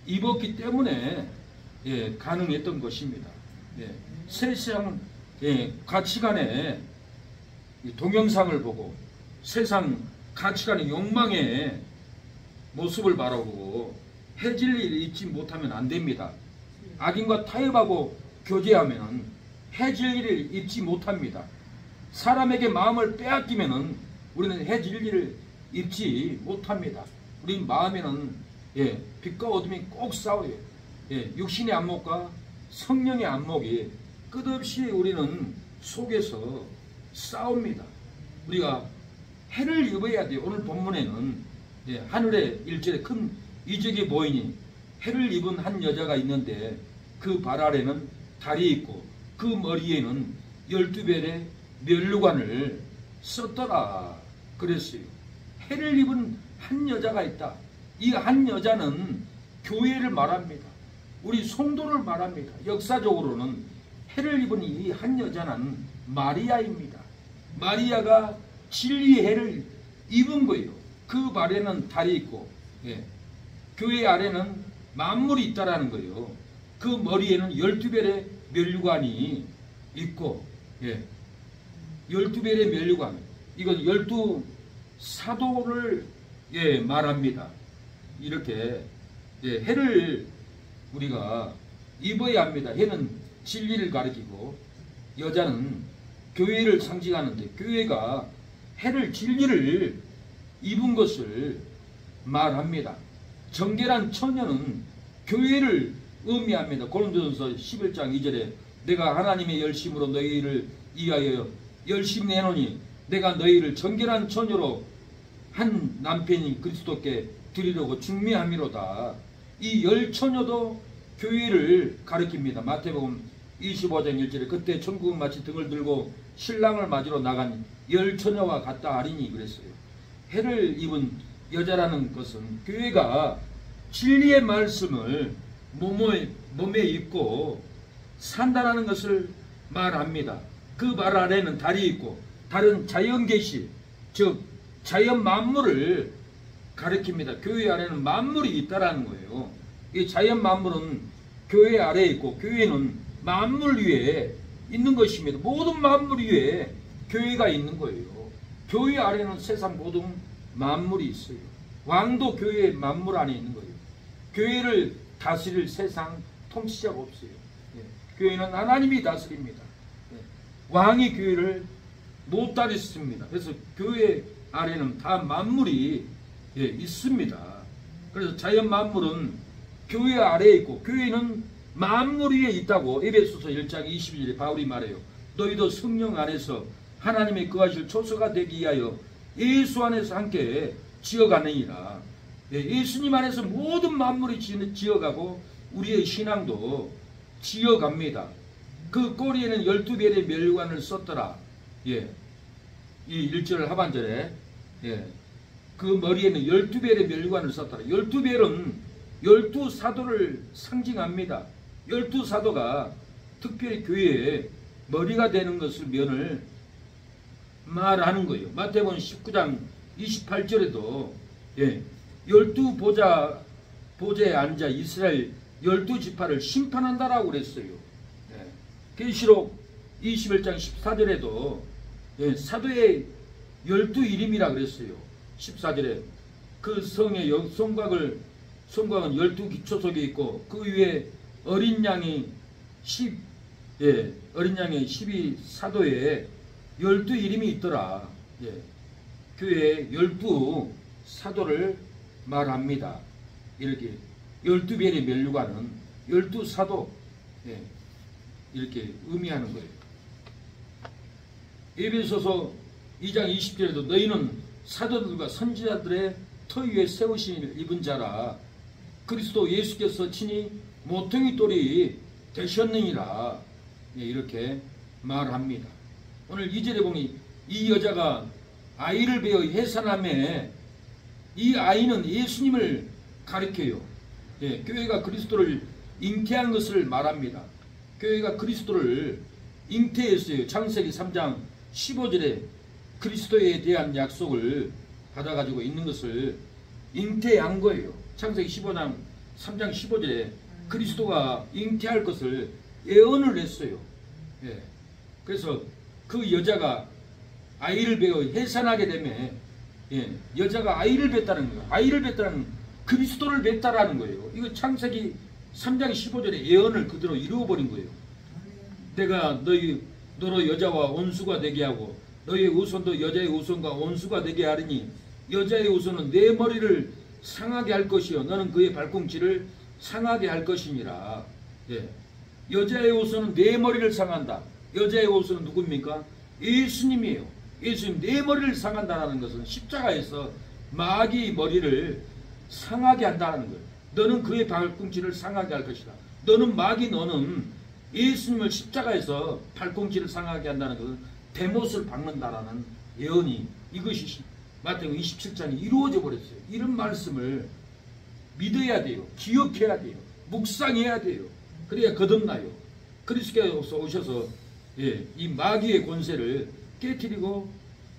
입었기 때문에 가능했던 것입니다. 세상 가치관의 동영상을 보고 세상 가치관의 욕망의 모습을 바라보고 해진리를 입지 못하면 안 됩니다. 악인과 타협하고 교제하면 해진리를 입지 못합니다. 사람에게 마음을 빼앗기면 우리는 해진리를 입지 못합니다. 우리 마음에는 빛과 어둠이 꼭 싸워요. 육신의 안목과 성령의 안목이 끝없이 우리는 속에서 싸웁니다. 우리가 해를 입어야 돼요. 오늘 본문에는 하늘의 일절에 큰 이적이 보이니 해를 입은 한 여자가 있는데 그 발 아래는 달이 있고 그 머리에는 12별의 면류관을 썼더라 그랬어요. 해를 입은 한 여자가 있다. 이 한 여자는 교회를 말합니다. 우리 성도를 말합니다. 역사적으로는 해를 입은 이 한 여자는 마리아입니다. 마리아가 진리의 해를 입은 거예요. 그 발에는 달이 있고 교회 아래는 만물이 있다라는 거예요. 그 머리에는 12별의 면류관이 있고 12별의 면류관, 이건 12사도를 말합니다. 이렇게 해를 우리가 입어야 합니다. 해는 진리를 가리키고 여자는 교회를 상징하는데 교회가 해를 진리를 입은 것을 말합니다. 정결한 처녀는 교회를 의미합니다. 고린도전서 11장 2절에 내가 하나님의 열심으로 너희를 위하여 열심히 내노니 내가 너희를 정결한 처녀로 한 남편인 그리스도께 드리려고 중매함이로다. 이 열처녀도 교회를 가리킵니다. 마태복음 25장 1절에 그때 천국은 마치 등을 들고 신랑을 맞으러 나간 열처녀와 같다 하리니 그랬어요. 해를 입은 여자라는 것은 교회가 진리의 말씀을 몸에 입고 산다라는 것을 말합니다. 그 말 아래는 달이 있고 달은 자연계시, 즉 자연 만물을 가리킵니다. 교회 안에는 만물이 있다라는 거예요. 이 자연 만물은 교회 아래에 있고 교회는 만물 위에 있는 것입니다. 모든 만물 위에 교회가 있는 거예요. 교회 아래는 세상 모든 만물이 있어요. 왕도 교회 만물 안에 있는 거예요. 교회를 다스릴 세상 통치자가 없어요. 교회는 하나님이 다스립니다. 왕이 교회를 못 다스립니다. 그래서 교회 아래는 다 만물이 있습니다. 그래서 자연 만물은 교회 아래에 있고 교회는 만물 위에 있다고 에베소서 1장 22절에 바울이 말해요. 너희도 성령 안에서 하나님의 거하실 초소가 되기 위하여 예수 안에서 함께 지어가느니라. 예수님 안에서 모든 만물이 지어가고 우리의 신앙도 지어갑니다. 그 꼬리에는 12별의 멸관을 썼더라. 이 1절 하반절에 그 머리에는 12별의 멸관을 썼더라. 12별은 12사도를 상징합니다. 12사도가 특별히 교회의 머리가 되는 것을 면을 말하는 거예요. 마태복음 19장 28절에도 12보좌에 앉아 이스라엘 12지파를 심판한다라고 그랬어요. 계시록 21장 14절에도 사도의 12이름이라 그랬어요. 14절에 그 성의 성곽은 12기초석에 있고 그 위에 어린 양이 12사도에 12이름이 있더라. 교회에 12사도를 말합니다. 이렇게 12별의 면류관은 12사도 이렇게 의미하는 거예요. 에베소서 2장 20절에도 너희는 사도들과 선지자들의 터 위에 세우신 입은 자라. 그리스도 예수께서 친히 모퉁이 돌이 되셨느니라. 이렇게 말합니다. 오늘 2절에 보니 이 여자가 아이를 베어 해산함에 이 아이는 예수님을 가리켜요. 예, 교회가 그리스도를 잉태한 것을 말합니다. 교회가 그리스도를 잉태했어요. 창세기 3장 15절에 그리스도에 대한 약속을 받아가지고 있는 것을 잉태한 거예요. 창세기 15장 3장 15절에 그리스도가 잉태할 것을 예언을 했어요. 예. 그래서 그 여자가 아이를 배워 해산하게 되면 예, 여자가 아이를 뱉다는 거예요. 아이를 뱉다는 그리스도를 뱉다라는 거예요. 이거 창세기 3장 15절에 예언을 그대로 이루어버린 거예요. 내가 너로 여자와 온수가 되게 하고 너의 우손도 여자의 우손과 온수가 되게 하리니 여자의 우손은 내 머리를 상하게 할 것이요 너는 그의 발꿈치를 상하게 할 것이니라. 예. 여자의 우손은 내 머리를 상한다. 여자의 우손은 누굽니까? 예수님이에요. 예수님 내 머리를 상한다는 것은 십자가에서 마귀의 머리를 상하게 한다는 거예요. 너는 그의 발꿈치를 상하게 할 것이다. 너는 너는 예수님을 십자가에서 발꿈치를 상하게 한다는 것은 대못을 박는다라는 예언이 이것이 마태복음 27장에 이루어져 버렸어요. 이런 말씀을 믿어야 돼요. 기억해야 돼요. 묵상해야 돼요. 그래야 거듭나요. 그리스도께서 오셔서 예, 이 마귀의 권세를 깨뜨리고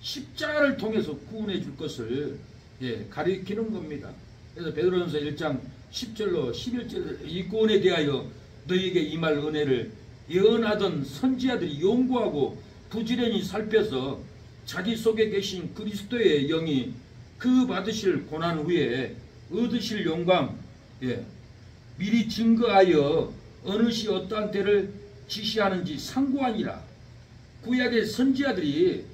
십자가를 통해서 구원해 줄 것을 예, 가리키는 겁니다. 그래서 베드로전서 1장 10절로 11절 이 구원에 대하여 너희에게 임할 은혜를 예언하던 선지자들이 연구하고 부지런히 살펴서 자기 속에 계신 그리스도의 영이 그 받으실 고난 후에 얻으실 영광 예, 미리 증거하여 어느 시 어떠한 때를 지시하는지 상고하니라. 구약의 선지자들이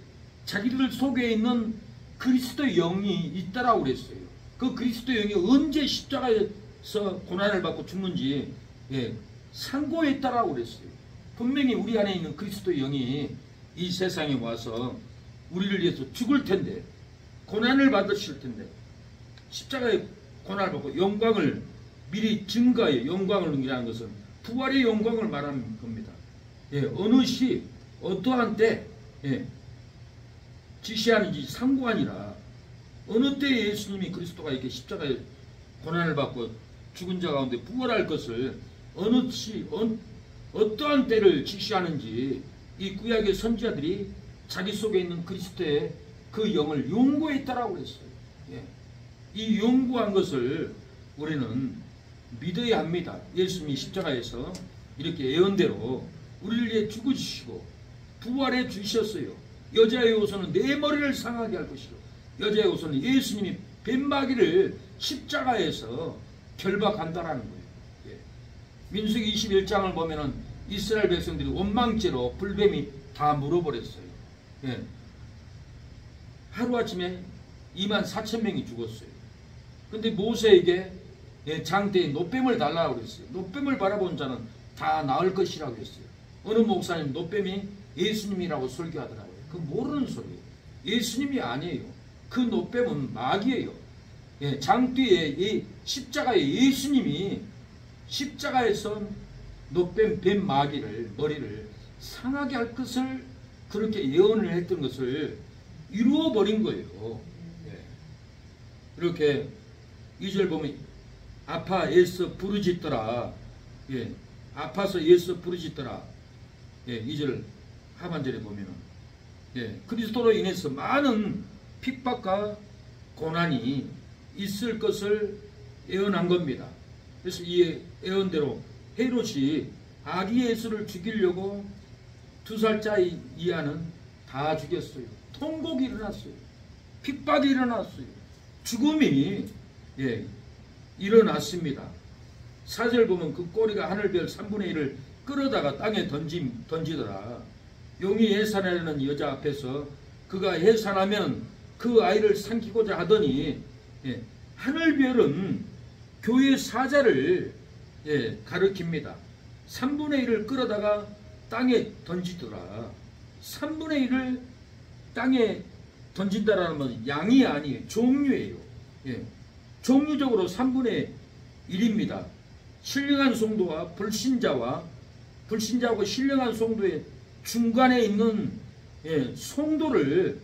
자기들 속에 있는 그리스도의 영이 있다라고 그랬어요. 그 그리스도의 영이 언제 십자가에서 고난을 받고 죽는지 예, 상고했다라고 그랬어요. 분명히 우리 안에 있는 그리스도의 영이 이 세상에 와서 우리를 위해서 죽을 텐데 고난을 받으실 텐데 십자가에 고난을 받고 영광을 미리 증거해 영광을 이라는 것은 부활의 영광을 말하는 겁니다. 예, 어느 시 어떠한 때 예, 지시하는지 상고하니라. 어느 때에 예수님이 그리스도가 이렇게 십자가에 고난을 받고 죽은 자 가운데 부활할 것을 어느 시 어떠한 때를 지시하는지 이 구약의 선지자들이 자기 속에 있는 그리스도의 그 영을 연구했다라고 그랬어요. 예. 이 연구한 것을 우리는 믿어야 합니다. 예수님이 십자가에서 이렇게 예언대로 우리를 위해 죽으시고 부활해 주셨어요. 여자의 우선은 내 머리를 상하게 할 것이요 여자의 우선은 예수님이 뱀마귀를 십자가에서 결박한다라는 거예요. 예. 민수기 21장을 보면은 이스라엘 백성들이 원망죄로 불뱀이 다 물어버렸어요. 예. 하루아침에 24,000명이 죽었어요. 근데 모세에게 예, 장대에 노뱀을 달라고 그랬어요. 노뱀을 바라본 자는 다 나을 것이라고 했어요. 어느 목사님 노뱀이 예수님이라고 설교하더라고요. 그 모르는 소리예요. 예수님이 아니에요. 그 노뱀은 마귀예요. 예, 장뒤에 이 십자가에 예수님이 십자가에서 노뱀 뱀 마귀를 머리를 상하게 할 것을 그렇게 예언을 했던 것을 이루어버린 거예요. 예. 이렇게 2절 보면 아파 애써 부르짖더라. 예. 아파서 애써 부르짖더라. 예. 2절 하반절에 보면은 예. 그리스도로 인해서 많은 핍박과 고난이 있을 것을 예언한 겁니다. 그래서 이 예언대로 헤롯이 아기 예수를 죽이려고 2살짜리 이하는 다 죽였어요. 통곡이 일어났어요. 핍박이 일어났어요. 죽음이 예, 일어났습니다. 4절 보면 그 꼬리가 하늘별 3분의 1을 끌어다가 땅에 던지더라. 용이 해산하려는 여자 앞에서 그가 해산하면 그 아이를 삼키고자 하더니 예, 하늘별은 교회 사자를 예, 가리킵니다. 3분의 1을 끌어다가 땅에 던지더라. 3분의 1을 땅에 던진다라는 건 양이 아니에요. 종류예요. 예. 종류적으로 3분의 1입니다. 신령한 성도와 불신자하고 신령한 성도의 중간에 있는 예, 성도를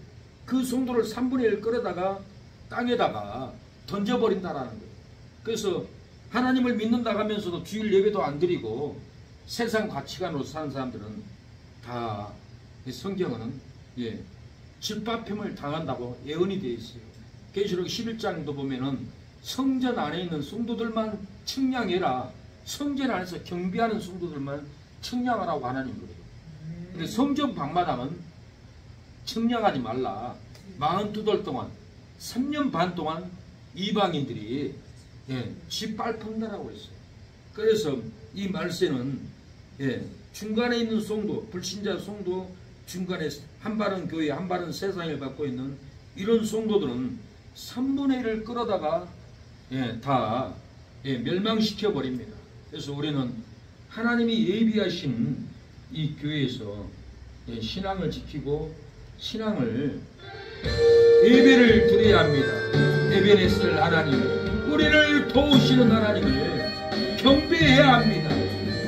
그 성도를 3분의 1 끌어다가 땅에다가 던져버린다라는 거예요. 그래서 하나님을 믿는다 하면서도 주일 예배도 안 드리고 세상 가치관으로 사는 사람들은 다 성경은 질밥힘을 당한다고 예언이 되어 있어요. 계시록 11장도 보면은 성전 안에 있는 성도들만 청량해라. 성전 안에서 경배하는 성도들만 청량하라고 하나님 그래요. 근데 성전 방마당은 청량하지 말라. 42돌 동안 3년 반 동안 이방인들이 짓밟힌다라고 했어요. 그래서 이 말세는 중간에 있는 성도, 불신자 성도, 중간에 한 발은 교회, 한 발은 세상을 받고 있는 이런 성도들은 3분의 1을 끌어다가 다 멸망시켜 버립니다. 그래서 우리는 하나님이 예비하신 이 교회에서 신앙을 지키고 신앙을 예배를 드려야 합니다. 에베네셀 하나님, 우리를 도우시는 하나님을 경배해야 합니다.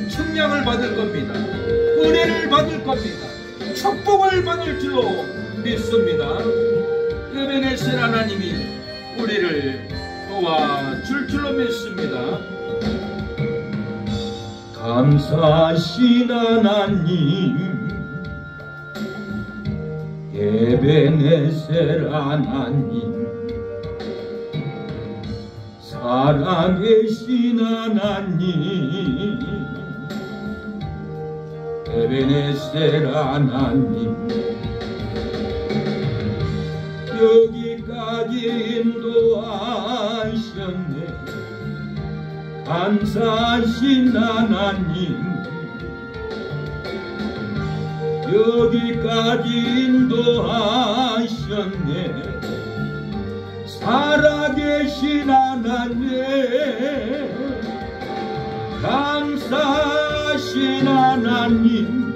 청량을 받을 겁니다. 은혜를 받을 겁니다. 축복을 받을 줄로 믿습니다. 에베네셀 하나님이 우리를 도와줄 줄로 믿습니다. 감사하신 하나님, 에베네셀 하나님, 살아계신 하나님, 에베네셀 하나님, 여기까지 인도하셨네. 감사하신 하나님, 여기까지 인도하셨네. 살아계신 하나님, 감사하신 하나님,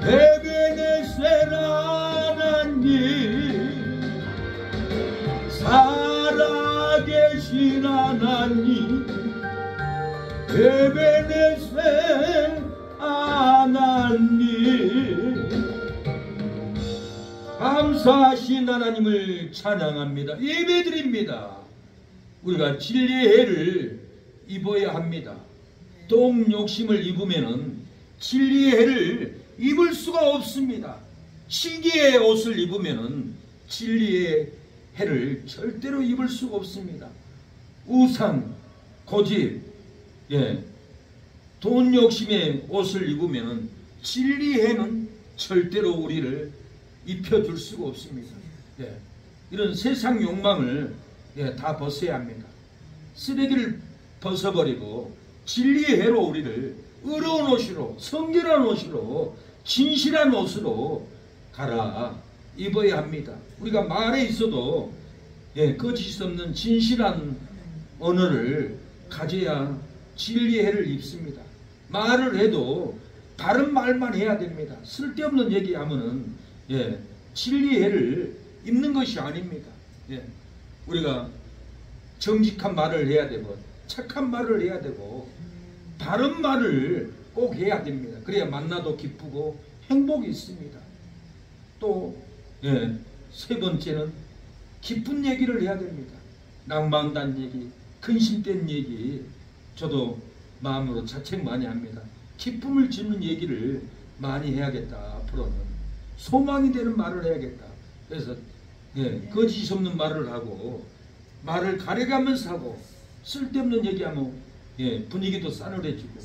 에베네셀 하나님, 살아계신 하나님, 에베네셀 하나님, 감사하신 하나님을 찬양합니다. 예배드립니다. 우리가 진리의 해를 입어야 합니다. 똥 욕심을 입으면은 진리의 해를 입을 수가 없습니다. 시기의 옷을 입으면은 진리의 해를 절대로 입을 수가 없습니다. 우상, 고집, 돈 욕심의 옷을 입으면 진리해는 절대로 우리를 입혀줄 수가 없습니다. 이런 세상 욕망을 다 벗어야 합니다. 쓰레기를 벗어버리고 진리의 해로 우리를 의로운 옷으로, 성결한 옷으로, 진실한 옷으로 갈아 입어야 합니다. 우리가 말에 있어도 거짓 없는 진실한 언어를 가져야 진리의 해를 입습니다. 말을 해도 바른 말만 해야 됩니다. 쓸데없는 얘기하면은 진리의 해를 입는 것이 아닙니다. 우리가 정직한 말을 해야 되고 착한 말을 해야 되고 바른 말을 꼭 해야 됩니다. 그래야 만나도 기쁘고 행복이 있습니다. 또 세 번째는 기쁜 얘기를 해야 됩니다. 낭만단 얘기, 근심된 얘기, 저도 마음으로 자책 많이 합니다. 기쁨을 주는 얘기를 많이 해야겠다. 앞으로는 소망이 되는 말을 해야겠다. 그래서 거짓 없는 말을 하고 말을 가려가면서 하고 쓸데없는 얘기하면 분위기도 싸늘해지고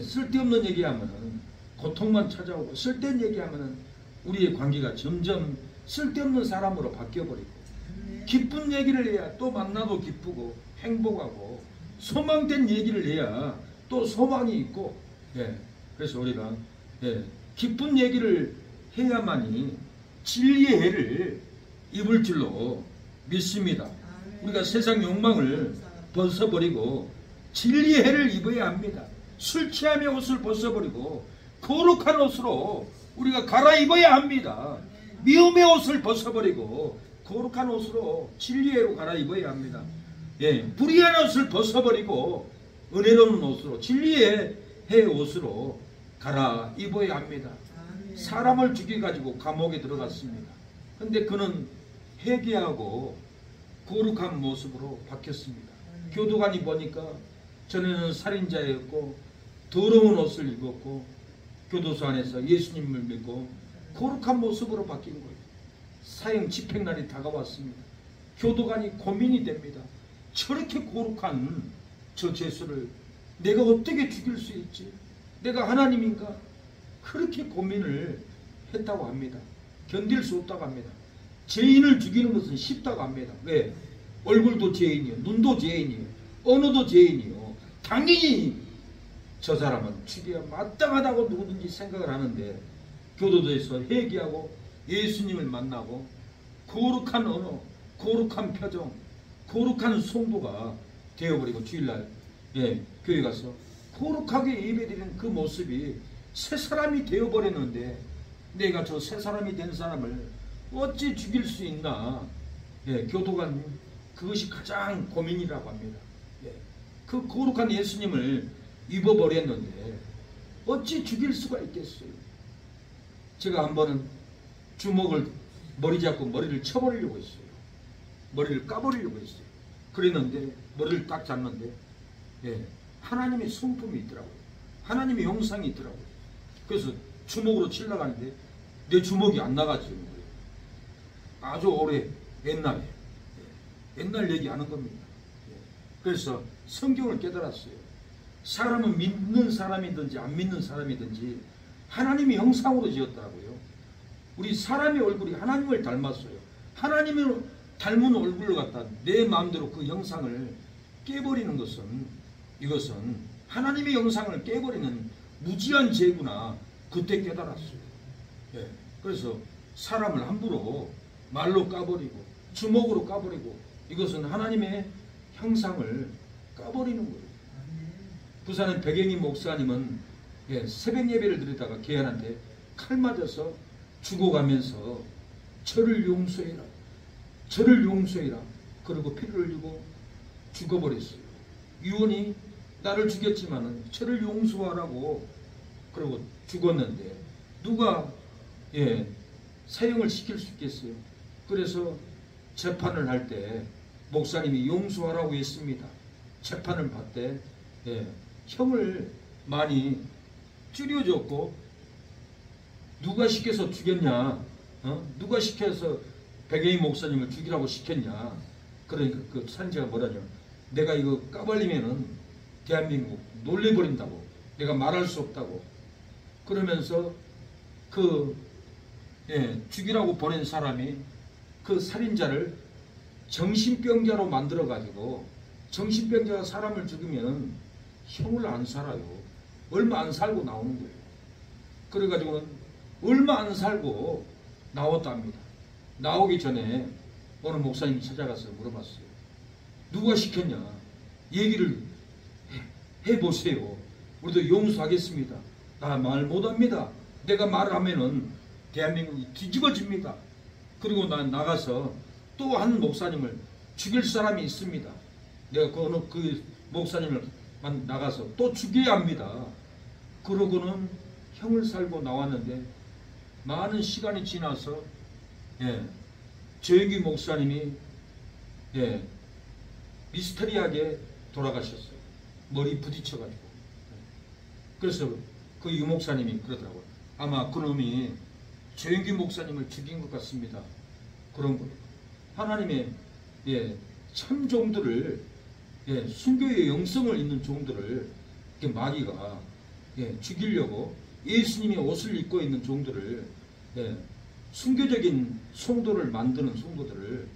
쓸데없는 얘기하면 고통만 찾아오고 쓸데없는 얘기하면 우리의 관계가 점점 쓸데없는 사람으로 바뀌어버리고 기쁜 얘기를 해야 또 만나도 기쁘고 행복하고 소망된 얘기를 해야 또 소망이 있고 그래서 우리가 기쁜 얘기를 해야만이 진리의 해를 입을 줄로 믿습니다. 우리가 세상 욕망을 벗어버리고 진리의 해를 입어야 합니다. 술 취함의 옷을 벗어버리고 거룩한 옷으로 우리가 갈아입어야 합니다. 미움의 옷을 벗어버리고 거룩한 옷으로 진리의 해로 갈아입어야 합니다. 불의한 옷을 벗어버리고 은혜로운 옷으로 진리의 해 옷으로 갈아입어야 합니다. 사람을 죽여가지고 감옥에 들어갔습니다. 근데 그는 회개하고 거룩한 모습으로 바뀌었습니다. 교도관이 보니까 전에는 살인자였고 더러운 옷을 입었고 교도소 안에서 예수님을 믿고 거룩한 모습으로 바뀐 거예요. 사형 집행날이 다가왔습니다. 교도관이 고민이 됩니다. 저렇게 거룩한 저 죄수를 내가 어떻게 죽일 수 있지? 내가 하나님인가? 그렇게 고민을 했다고 합니다. 견딜 수 없다고 합니다. 죄인을 죽이는 것은 쉽다고 합니다. 왜? 얼굴도 죄인이요, 눈도 죄인이요, 언어도 죄인이요. 당연히 저 사람은 죽여야 마땅하다고 누구든지 생각을 하는데 교도소에서 회개하고 예수님을 만나고 거룩한 언어, 거룩한 표정, 거룩한 성도가 되어버리고 주일날 교회 가서 거룩하게 예배드리는 그 모습이 새 사람이 되어버렸는데 내가 저 새 사람이 된 사람을 어찌 죽일 수 있나? 교도관 그것이 가장 고민이라고 합니다. 그 거룩한 예수님을 입어버렸는데 어찌 죽일 수가 있겠어요? 제가 한 번은 주먹을 머리 잡고 머리를 쳐버리려고 했어요. 머리를 까버리려고 했어요. 그랬는데 머리를 딱 잡는데 하나님의 성품이 있더라고요. 하나님의 형상이 있더라고요. 그래서 주먹으로 치려고 하는데 내 주먹이 안 나가지는 거예요. 아주 오래 옛날에 옛날 얘기하는 겁니다. 그래서 성경을 깨달았어요. 사람은 믿는 사람이든지 안 믿는 사람이든지 하나님의 형상으로 지었더라고요. 우리 사람의 얼굴이 하나님을 닮았어요. 하나님을 닮은 얼굴을 갖다 내 마음대로 그 형상을 깨버리는 것은 이것은 하나님의 형상을 깨버리는 무지한 죄구나 그때 깨달았어요. 그래서 사람을 함부로 말로 까버리고 주먹으로 까버리고 이것은 하나님의 형상을 까버리는 거예요. 부산의 백영희 목사님은 새벽 예배를 드리다가 개한한테 칼 맞아서 죽어가면서 저를 용서해라, 저를 용서해라 그러고 피를 흘리고 죽어버렸어요. 유언이 나를 죽였지만은 저를 용서하라고 그러고 죽었는데 누가 사형을 시킬 수 있겠어요? 그래서 재판을 할 때 목사님이 용서하라고 했습니다. 재판을 받되 형을 많이 줄여줬고 누가 시켜서 죽였냐? 누가 시켜서 백영희 목사님을 죽이라고 시켰냐? 그러니까 그 산지가 뭐라냐? 내가 이거 까발리면은 대한민국 놀래버린다고. 내가 말할 수 없다고. 그러면서 죽이라고 보낸 사람이 그 살인자를 정신병자로 만들어가지고 정신병자가 사람을 죽이면 형을 안 살아요. 얼마 안 살고 나오는 거예요. 그래가지고는 얼마 안 살고 나왔답니다. 나오기 전에 어느 목사님이 찾아가서 물어봤어요. 누가 시켰냐? 얘기를 해보세요. 우리도 용서하겠습니다. 나 말 못합니다. 내가 말하면은 대한민국이 뒤집어집니다. 그리고 난 나가서 또 한 목사님을 죽일 사람이 있습니다. 내가 그 목사님을 나가서 또 죽여야 합니다. 그러고는 형을 살고 나왔는데 많은 시간이 지나서 조영기 목사님이 미스터리하게 돌아가셨어요. 머리 부딪혀가지고. 그래서 그 유 목사님이 그러더라고요. 아마 그놈이 조영기 목사님을 죽인 것 같습니다. 그런 거예요. 하나님의 참 종들을 순교의 영성을 있는 종들을 마귀가 죽이려고 예수님의 옷을 입고 있는 종들을 순교적인 성도를 만드는 성도들을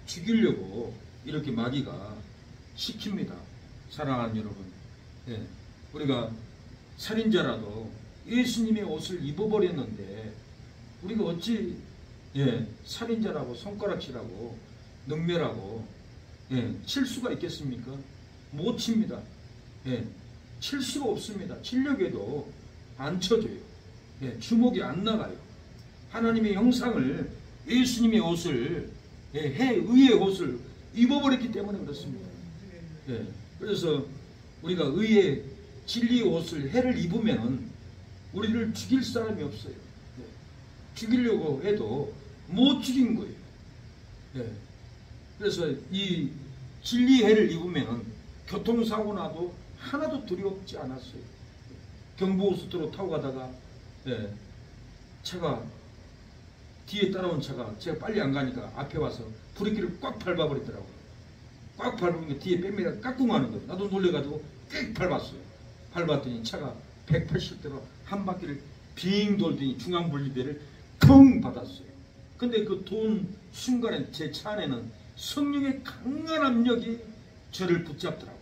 죽이려고 이렇게 마귀가 시킵니다. 사랑하는 여러분, 우리가 살인자라도 예수님의 옷을 입어버렸는데 우리가 어찌 살인자라고 손가락질하고 능멸하고 칠 수가 있겠습니까? 못 칩니다. 칠 수가 없습니다. 치려고 안 쳐져요. 주먹이 안 나가요. 하나님의 형상을 예수님의 옷을 의의 옷을 입어버렸기 때문에 그렇습니다. 그래서 우리가 의의 진리의 옷을 해를 입으면 우리를 죽일 사람이 없어요. 죽이려고 해도 못 죽인 거예요. 그래서 이 진리의 해를 입으면 교통사고 나도 하나도 두렵지 않았어요. 경부고속도로 타고 가다가 차가 뒤에 따라온 차가 제가 빨리 안 가니까 앞에 와서 브레이크를 꽉 밟아버리더라고요. 꽉 밟으니까 뒤에 뺑뺑이가 깎고 하는 거예요. 나도 놀래가지고 꽤 밟았어요. 밟았더니 차가 180도로 한 바퀴를 빙 돌더니 중앙분리대를 펑 받았어요. 근데 그 돈 순간에 제 차 안에는 성령의 강한 압력이 저를 붙잡더라고요.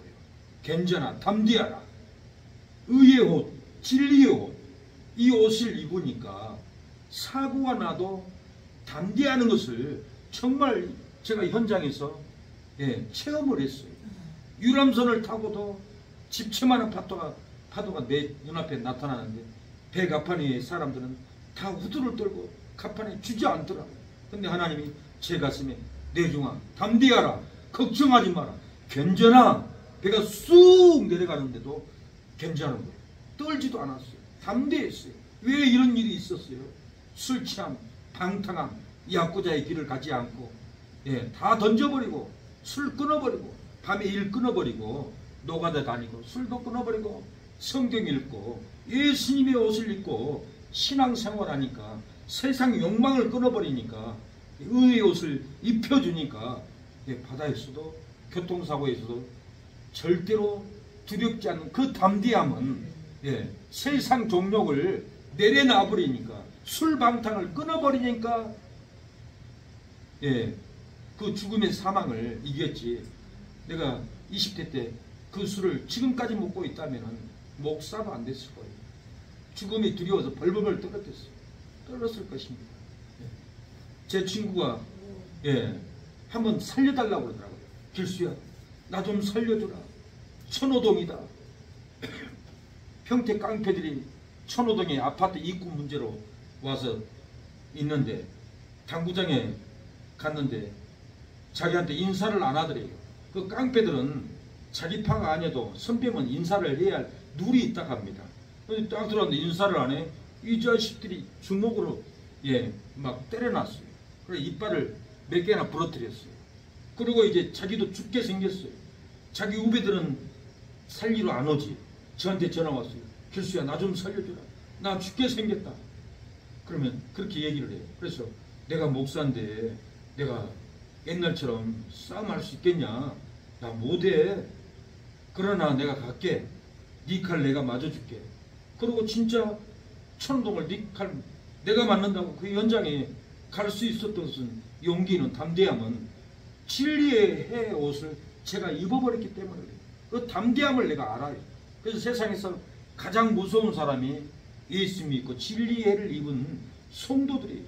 견뎌라, 담대하라. 의의 옷, 진리의 옷, 이 옷을 입으니까 사고가 나도 담대하는 것을 정말 제가 현장에서 체험을 했어요. 유람선을 타고도 집채만한 파도가 내 눈앞에 나타나는데 배 갑판의 사람들은 다 우두를 떨고 갑판에 주저앉더라고요. 근데 하나님이 제 가슴에 내중아 담대하라, 걱정하지 마라, 견뎌라. 배가 쑥 내려가는데도 괜찮은 거예요. 떨지도 않았어요. 담대했어요. 왜 이런 일이 있었어요? 술 취함, 방탕함, 야구자의 길을 가지 않고 다 던져버리고 술 끊어버리고 밤에 일 끊어버리고 노가다 다니고 술도 끊어버리고 성경 읽고 예수님의 옷을 입고 신앙생활하니까 세상 욕망을 끊어버리니까 의의 옷을 입혀주니까 바다에서도 교통사고에서도 절대로 두렵지 않는 그 담대함은 세상 종욕을 내려놔버리니까 술방탕을 끊어버리니까 그 죽음의 사망을 이겼지. 내가 20대 때 그 술을 지금까지 먹고 있다면 목사도 안 됐을 거예요. 죽음이 두려워서 벌벌벌 떨었을 것입니다. 제 친구가 한번 살려달라고 그러더라고요. 길수야, 나 좀 살려주라. 천호동이다. 평택 깡패들이 천호동에 아파트 입구 문제로 와서 있는데 당구장에 갔는데 자기한테 인사를 안 하더래요. 그 깡패들은 자기 파가 아니어도 선배면 인사를 해야 할 룰이 있다고 합니다. 딱 들어왔는데 인사를 안 해. 이 자식들이 주먹으로 막 때려놨어요. 그래서 이빨을 몇 개나 부러뜨렸어요. 그리고 이제 자기도 죽게 생겼어요. 자기 후배들은 살리러 안 오지. 저한테 전화 왔어요. 길수야, 나 좀 살려주라. 나 죽게 생겼다. 그러면 그렇게 얘기를 해요. 그래서 내가 목사인데 내가 옛날처럼 싸움할 수 있겠냐? 나 못해. 그러나 내가 갈게. 네 칼 내가 맞아줄게. 그리고 진짜 천동을 네 칼 내가 맞는다고 그 현장에 갈 수 있었던 것은 용기는 담대함은 진리의 해 옷을 제가 입어버렸기 때문에 그 담대함을 내가 알아요. 그래서 세상에서 가장 무서운 사람이 예수 믿고 진리의 해를 입은 성도들이에요.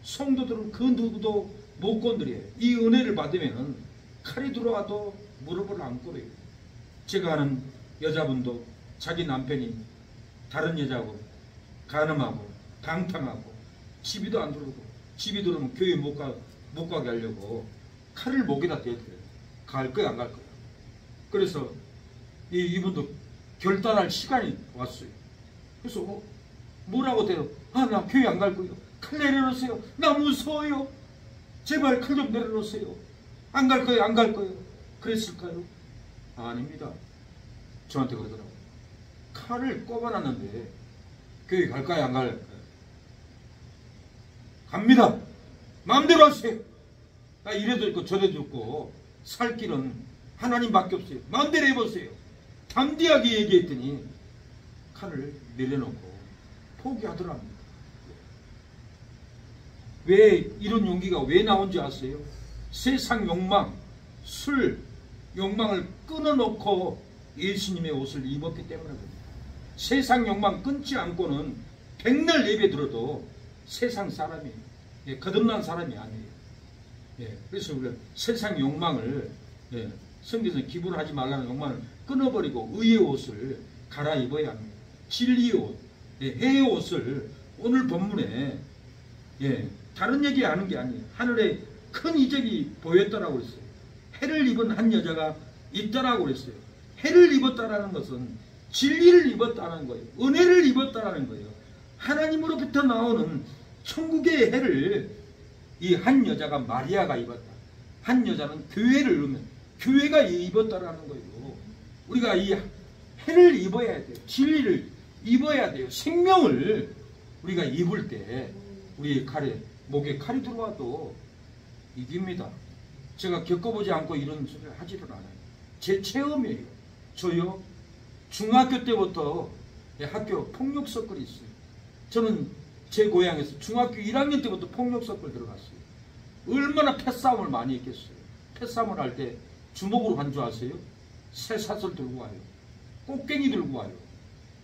성도들은 그 누구도 못 건드려요. 이 은혜를 받으면 칼이 들어와도 무릎을 안 꿇어요. 제가 아는 여자분도 자기 남편이 다른 여자하고 간음하고 방탕하고 시비도 안 들어오고 시비 들어오면 교회 못 가게 하려고 칼을 목에다 대더래요. 갈 거야 안 갈 거야. 그래서 이분도 결단할 시간이 왔어요. 그래서 뭐라고 대요? 나 교회 안 갈 거예요. 칼 내려놓으세요. 나 무서워요. 제발 칼 좀 내려놓으세요. 안 갈 거예요. 안 갈 거예요. 그랬을까요? 아닙니다. 저한테 그러더라고요. 칼을 꼽아놨는데 교회 갈까요? 안 갈까요? 갑니다. 마음대로 하세요. 나 이래도 있고 저래도 있고 살 길은 하나님밖에 없어요. 마음대로 해보세요. 담대하게 얘기했더니 칼을 내려놓고 포기하더랍니다. 왜 이런 용기가 왜 나온지 아세요? 세상 욕망, 술, 욕망을 끊어놓고 예수님의 옷을 입었기 때문에 그렇습니다. 세상 욕망 끊지 않고는 백날 예배 들어도 세상 사람이 거듭난 사람이 아니에요. 그래서 우리가 세상 욕망을 성경에서 기부를 하지 말라는 욕망을 끊어버리고 의의 옷을 갈아입어야 합니다. 진리의 옷, 해의 옷을 오늘 본문에 다른 얘기 하는 게 아니에요. 하늘에 큰 이적이 보였다라고 그랬어요. 해를 입은 한 여자가 있다라고 그랬어요. 해를 입었다라는 것은 진리를 입었다는 거예요. 은혜를 입었다라는 거예요. 하나님으로부터 나오는 천국의 해를 이 한 여자가 마리아가 입었다. 한 여자는 교회를 입으면 교회가 입었다라는 거예요. 우리가 이 해를 입어야 돼요. 진리를 입어야 돼요. 생명을 우리가 입을 때 우리 칼에 목에 칼이 들어와도 이깁니다. 제가 겪어보지 않고 이런 소리를 하지를 않아요. 제 체험이에요. 저요 중학교 때부터 학교 폭력 서클이 있어요. 저는 제 고향에서 중학교 1학년 때부터 폭력 서클 들어갔어요. 얼마나 패싸움을 많이 했겠어요. 패싸움을 할 때 주먹으로 한 줄 아세요? 쇠사슬 들고 와요. 꽃갱이 들고 와요.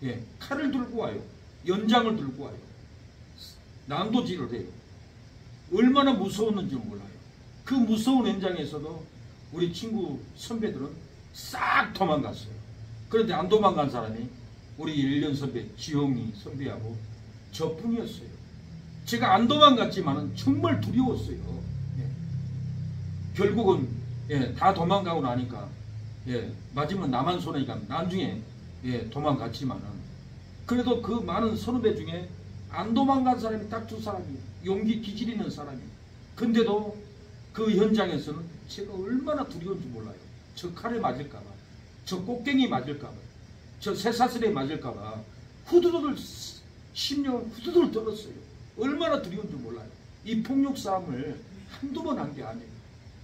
예, 칼을 들고 와요. 연장을 들고 와요. 난도질을 해요. 얼마나 무서웠는지 몰라요. 그 무서운 현장에서도 우리 친구 선배들은 싹 도망갔어요. 그런데 안 도망간 사람이 우리 1년 선배 지용이 선배하고 저뿐이었어요. 제가 안 도망갔지만 정말 두려웠어요. 예. 결국은 다 도망가고 나니까 맞으면 나만 손해니까 나중에 도망갔지만은 그래도 그 많은 선후배 중에 안 도망간 사람이 딱 2사람이에요. 용기 기질 있는 사람이에요. 근데도 그 현장에서는 제가 얼마나 두려운지 몰라요. 저 칼에 맞을까봐, 저 꽃갱이 맞을까봐, 저 쇠사슬에 맞을까봐 후두들 심령을 후두들 떨었어요. 얼마나 두려운지 몰라요. 이 폭력 싸움을 한두 번 한 게 아니에요.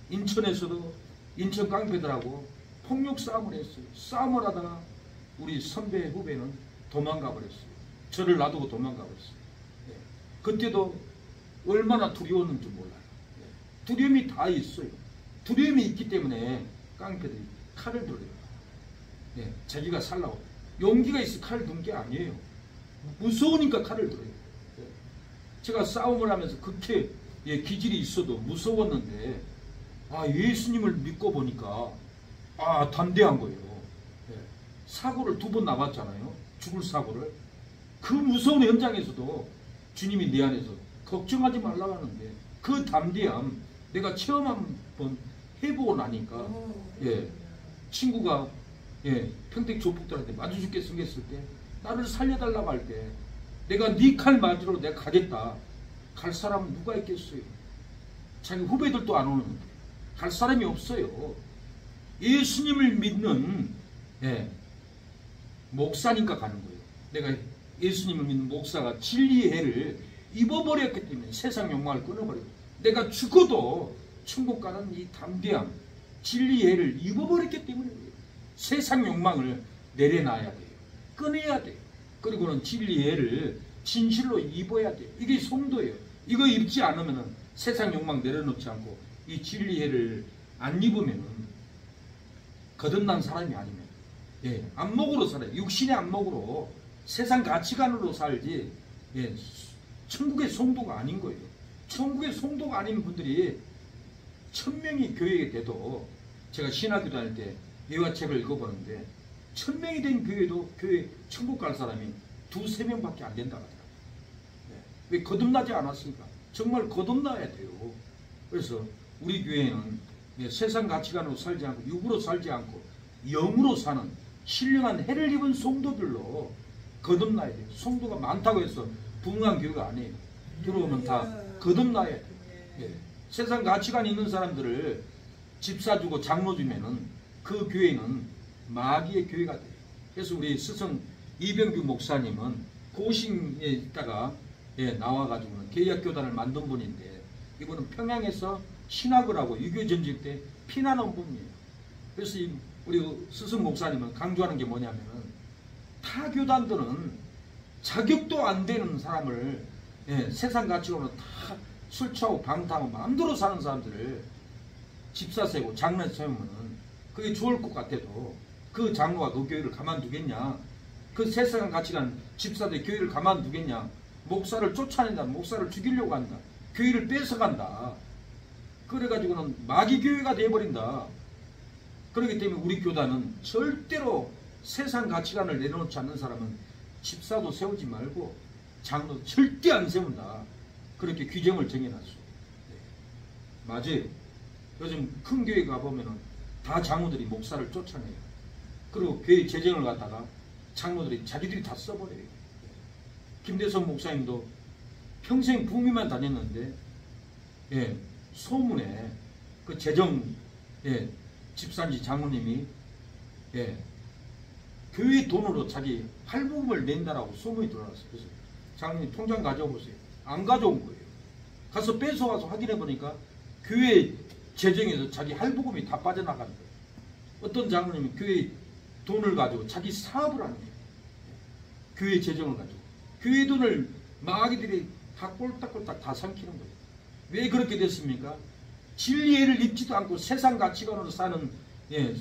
인천에서도 인천 깡패들하고 폭력 싸움을 했어요. 싸움을 하다가 우리 선배 후배는 도망가 버렸어요. 저를 놔두고 도망가 버렸어요. 그때도 얼마나 두려웠는지 몰라요. 두려움이 다 있어요. 두려움이 있기 때문에 깡패들이 칼을 들어요. 자기가 살라고. 용기가 있어 칼을 든 게 아니에요. 무서우니까 칼을 들어요. 제가 싸움을 하면서 그렇게 기질이 있어도 무서웠는데 예수님을 믿고 보니까 담대한 거예요. 사고를 2번 나왔잖아요. 죽을 사고를. 그 무서운 현장에서도 주님이 내 안에서 걱정하지 말라고 하는데 그 담대함 내가 체험 한번 해보고 나니까 친구가 평택 조폭들한테 맞아 죽게 생겼을 때 나를 살려달라고 할 때 내가 네 칼 맞으러 내가 가겠다. 갈 사람은 누가 있겠어요. 자기 후배들도 안 오는데 갈 사람이 없어요. 예수님을 믿는 목사니까 가는 거예요. 내가 예수님을 믿는 목사가 진리의 해를 입어버렸기 때문에 세상 욕망을 끊어버려요. 내가 죽어도 천국 가는 이 담대함, 진리의 해를 입어버렸기 때문에 세상 욕망을 내려놔야 돼요. 꺼내야 돼요. 그리고는 진리의 해를 진실로 입어야 돼요. 이게 성도예요. 이거 입지 않으면 세상 욕망 내려놓지 않고 이 진리의 해를 안 입으면 거듭난 사람이 아니면 안목으로 살아요. 육신의 안목으로 세상 가치관으로 살지 천국의 성도가 아닌 거예요. 천국의 성도가 아닌 분들이 1000명이 교회에 돼도 제가 신학교 다닐 때 예화책을 읽어보는데 1000명이 된 교회도 교회 천국 갈 사람이 2~3명밖에 안 된다고 하더라고요. 왜 거듭나지 않았습니까? 정말 거듭나야 돼요. 그래서 우리 교회는 세상 가치관으로 살지 않고 육으로 살지 않고 영으로 사는 신령한 해를 입은 성도들로 거듭나야 돼요. 성도가 많다고 해서 부흥한 교회가 아니에요. 들어오면 다 거듭나야 돼요. 세상 가치관 있는 사람들을 집사 주고 장로 주면은 그 교회는 마귀의 교회가 돼요. 그래서 우리 스승 이병규 목사님은 고싱에 있다가 나와가지고는 계약교단을 만든 분인데 이분은 평양에서 신학을 하고 유교전쟁 때 피난온 분이에요. 그래서 우리 스승 목사님은 강조하는 게 뭐냐면은 타 교단들은 자격도 안 되는 사람을 세상 가치로는 다 술 취하고 방탕하고 마음대로 사는 사람들을 집사 세고 장로 세우면은 그게 좋을 것 같아도 그 장로가 그 교회를 가만두겠냐? 그 세상 가치관 집사들 교회를 가만두겠냐? 목사를 쫓아낸다. 목사를 죽이려고 한다. 교회를 뺏어간다. 그래가지고는 마귀 교회가 돼버린다. 그렇기 때문에 우리 교단은 절대로 세상 가치관을 내려놓지 않는 사람은 집사도 세우지 말고 장로도 절대 안 세운다. 그렇게 규정을 정해놨어요. 맞아요. 요즘 큰 교회 가보면은 다 장로들이 목사를 쫓아내요. 그리고 교회 재정을 갖다가 장로들이 자기들이 다 써버려요. 김대성 목사님도 평생 북미만 다녔는데 소문에 그 재정 집사인지 장로님이 교회 돈으로 자기 할부금을 낸다라고 소문이 들어왔어요. 그래서 장로님 통장 가져오세요. 안 가져온 거예요. 가서 뺏어와서 확인해 보니까 교회 재정에서 자기 할부금이 다 빠져나가는 거예요. 어떤 장로님은 교회 돈을 가지고 자기 사업을 하는 거예요. 교회 재정을 가지고 교회 돈을 마귀들이 다 꼴딱꼴딱 다 삼키는 거예요. 왜 그렇게 됐습니까? 진리를 입지도 않고 세상 가치관으로 사는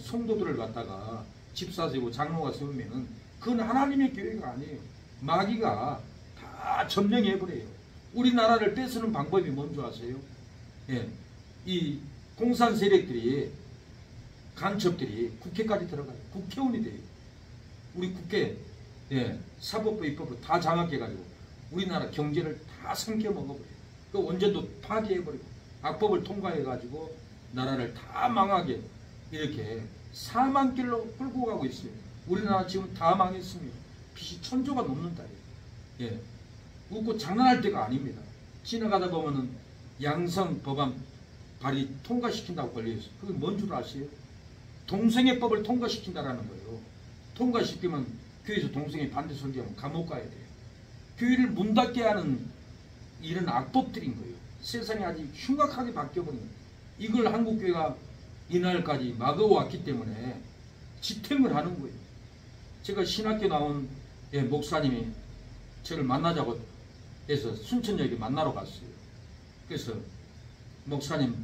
성도들을 갖다가 집사 세우고 장로가 세우면은 그건 하나님의 교회가 아니에요. 마귀가 다 점령해버려요. 우리나라를 뺏는 방법이 뭔지 아세요? 이 공산 세력들이 간첩들이 국회까지 들어가요. 국회의원이 돼요. 우리 국회 사법부 입법부 다 장악해가지고 우리나라 경제를 다 삼켜 먹어버려요. 그 원전도 파괴해버리고 악법을 통과해가지고 나라를 다 망하게 이렇게 사망길로 끌고 가고 있어요. 우리나라 지금 다 망했습니다. 빚이 1000조가 넘는다. 웃고 장난할 때가 아닙니다. 지나가다 보면은 양성 법안 발의 통과시킨다고 걸려있어요. 그게 뭔 줄 아세요? 동성애 법을 통과시킨다라는 거예요. 통과시키면 교회에서 동성애 반대 설교하면 감옥 가야 돼요. 교회를 문 닫게 하는 이런 악법들인 거예요. 세상이 아주 흉악하게 바뀌어버린 거예요. 이걸 한국교회가 이날까지 막아왔기 때문에 지탱을 하는 거예요. 제가 신학교 나온 목사님이 저를 만나자고 해서 순천역에 만나러 갔어요. 그래서 목사님,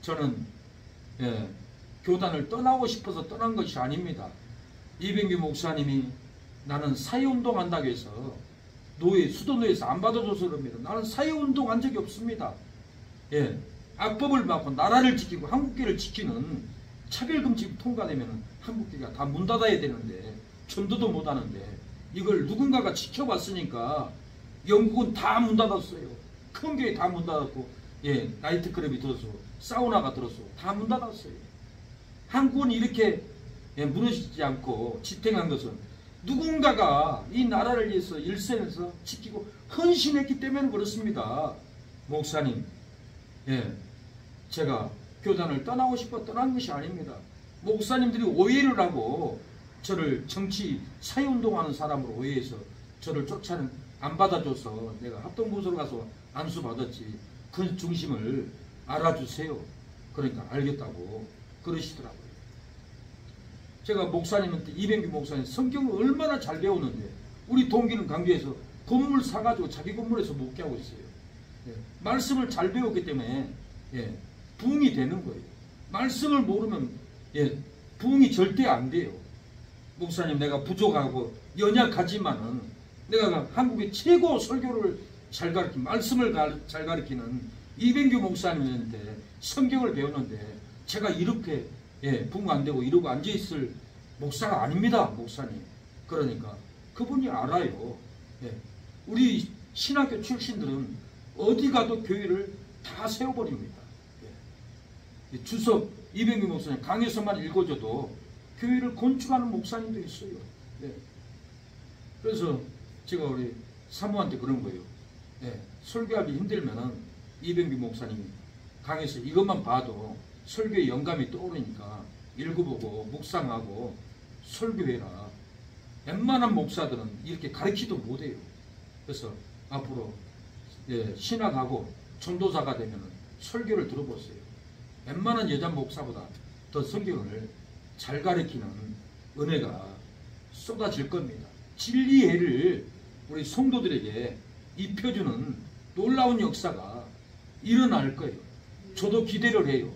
저는 교단을 떠나고 싶어서 떠난 것이 아닙니다. 이병규 목사님이 나는 사회운동 한다고 해서 수도노예에서 안 받아줘서 그럽니다. 나는 사회운동 한 적이 없습니다. 악법을 막고 나라를 지키고 한국교회를 지키는 차별금지 통과되면 한국교회가 다 문 닫아야 되는데 전도도 못 하는데 이걸 누군가가 지켜봤으니까 영국은 다 문 닫았어요. 큰 교회 다 문 닫았고 나이트클럽이 들어서 사우나가 들어서 다 문 닫았어요. 한국은 이렇게 무너지지 않고 지탱한 것은 누군가가 이 나라를 위해서 일선에서 지키고 헌신했기 때문에 그렇습니다. 목사님, 제가 교단을 떠나고 싶어 떠난 것이 아닙니다. 목사님들이 오해를 하고 저를 정치 사회운동하는 사람으로 오해해서 저를 쫓아는 안 받아줘서 내가 합동부서로 가서 안수 받았지. 그 중심을 알아주세요. 그러니까 알겠다고 그러시더라고요. 제가 목사님한테 이병규 목사님 성경을 얼마나 잘 배우는데 우리 동기는 강주에서 건물 사가지고 자기 건물에서 목회 하고 있어요. 말씀을 잘 배웠기 때문에 부흥이 되는 거예요. 말씀을 모르면 부흥이 절대 안 돼요. 목사님, 내가 부족하고 연약하지만은 내가 한국의 최고 설교를 잘 가르치는 말씀을 잘 가르치는 이병규 목사님한테 성경을 배웠는데 제가 이렇게 부흥 안 되고 이러고 앉아있을 목사가 아닙니다. 목사님. 그러니까 그분이 알아요. 우리 신학교 출신들은 어디 가도 교회를 다 세워버립니다. 주석 이병규 목사님 강에서만 읽어줘도 교회를 건축하는 목사님도 있어요. 그래서 제가 우리 사모한테 그런 거예요. 설교하기 힘들면은 이병규 목사님이 강에서 이것만 봐도 설교에 영감이 떠오르니까 읽어보고 묵상하고 설교해라. 웬만한 목사들은 이렇게 가르치도 못해요. 그래서 앞으로 신학하고 전도사가 되면 설교를 들어보세요. 웬만한 여자 목사보다 더 성경을 잘 가르치는 은혜가 쏟아질 겁니다. 진리애를 우리 성도들에게 입혀주는 놀라운 역사가 일어날 거예요. 저도 기대를 해요.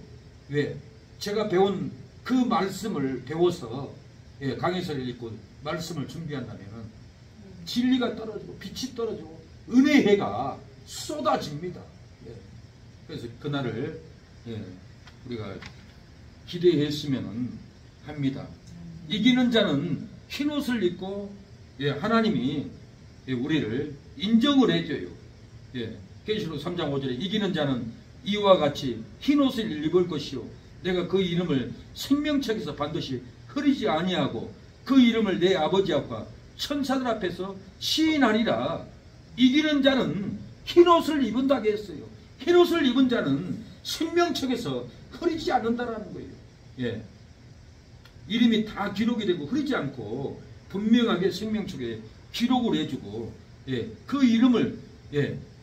왜? 제가 배운 그 말씀을 배워서 강해서를 읽고 말씀을 준비한다면 진리가 떨어지고 빛이 떨어지고 은혜해가 쏟아집니다. 그래서 그날을 우리가 기대했으면 합니다. 이기는 자는 흰옷을 입고 하나님이 우리를 인정을 해줘요. 계시록 3장 5절에 이기는 자는 이와 같이 흰옷을 입을 것이요 내가 그 이름을 생명책에서 반드시 흐리지 아니하고 그 이름을 내 아버지 앞과 천사들 앞에서 시인하리라. 이기는 자는 흰옷을 입은다고 했어요. 흰옷을 입은 자는 생명책에서 흐리지 않는다라는 거예요. 이름이 다 기록이 되고 흐리지 않고 분명하게 생명책에 기록을 해주고, 그 이름을,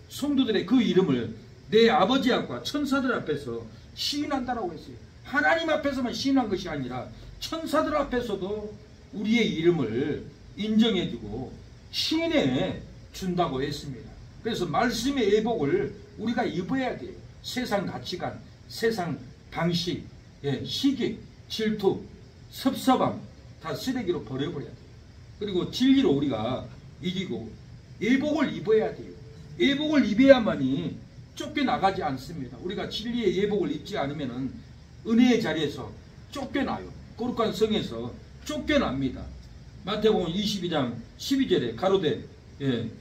성도들의 그 이름을 내 아버지 앞과 천사들 앞에서 시인한다라고 했어요. 하나님 앞에서만 시인한 것이 아니라 천사들 앞에서도 우리의 이름을 인정해주고 시인해 준다고 했습니다. 그래서 말씀의 예복을 우리가 입어야 돼요. 세상 가치관, 세상 방식, 시기, 질투, 섭섭함 다 쓰레기로 버려버려야 돼요. 그리고 진리로 우리가 이기고 예복을 입어야 돼요. 예복을 입어야만이 쫓겨나가지 않습니다. 우리가 진리의 예복을 입지 않으면 은혜의 자리에서 쫓겨나요. 거룩한 성에서 쫓겨납니다. 마태복음 22장 12절에 가로되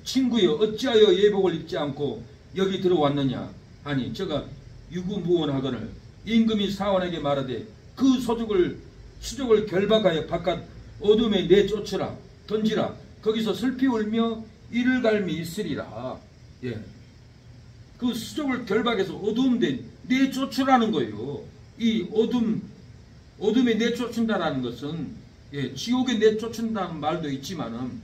친구여 어찌하여 예복을 입지 않고 여기 들어왔느냐 하니 저가 유구무원하거늘 임금이 사원에게 말하되 그 수족을 결박하여 바깥 어둠에 내쫓으라 던지라 거기서 슬피 울며 이를 갈미 있으리라. 그 수족을 결박해서 어두운데 내쫓으라는 거예요. 이 어둠에 내쫓는다라는 것은 지옥에 내쫓는다는 말도 있지만은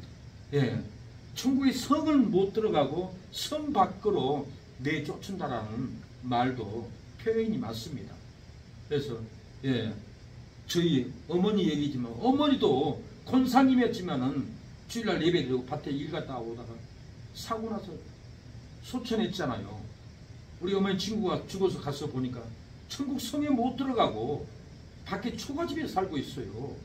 천국의 성은 못 들어가고 성 밖으로 내쫓는다라는 말도 표현이 맞습니다. 그래서 저희 어머니 얘기지만 어머니도 권사님이었지만은 주일날 예배드리고 밭에 일 갔다 오다가 사고 나서 소천했잖아요. 우리 어머니 친구가 죽어서 가서 보니까 천국 성에 못 들어가고 밖에 초가집에 살고 있어요.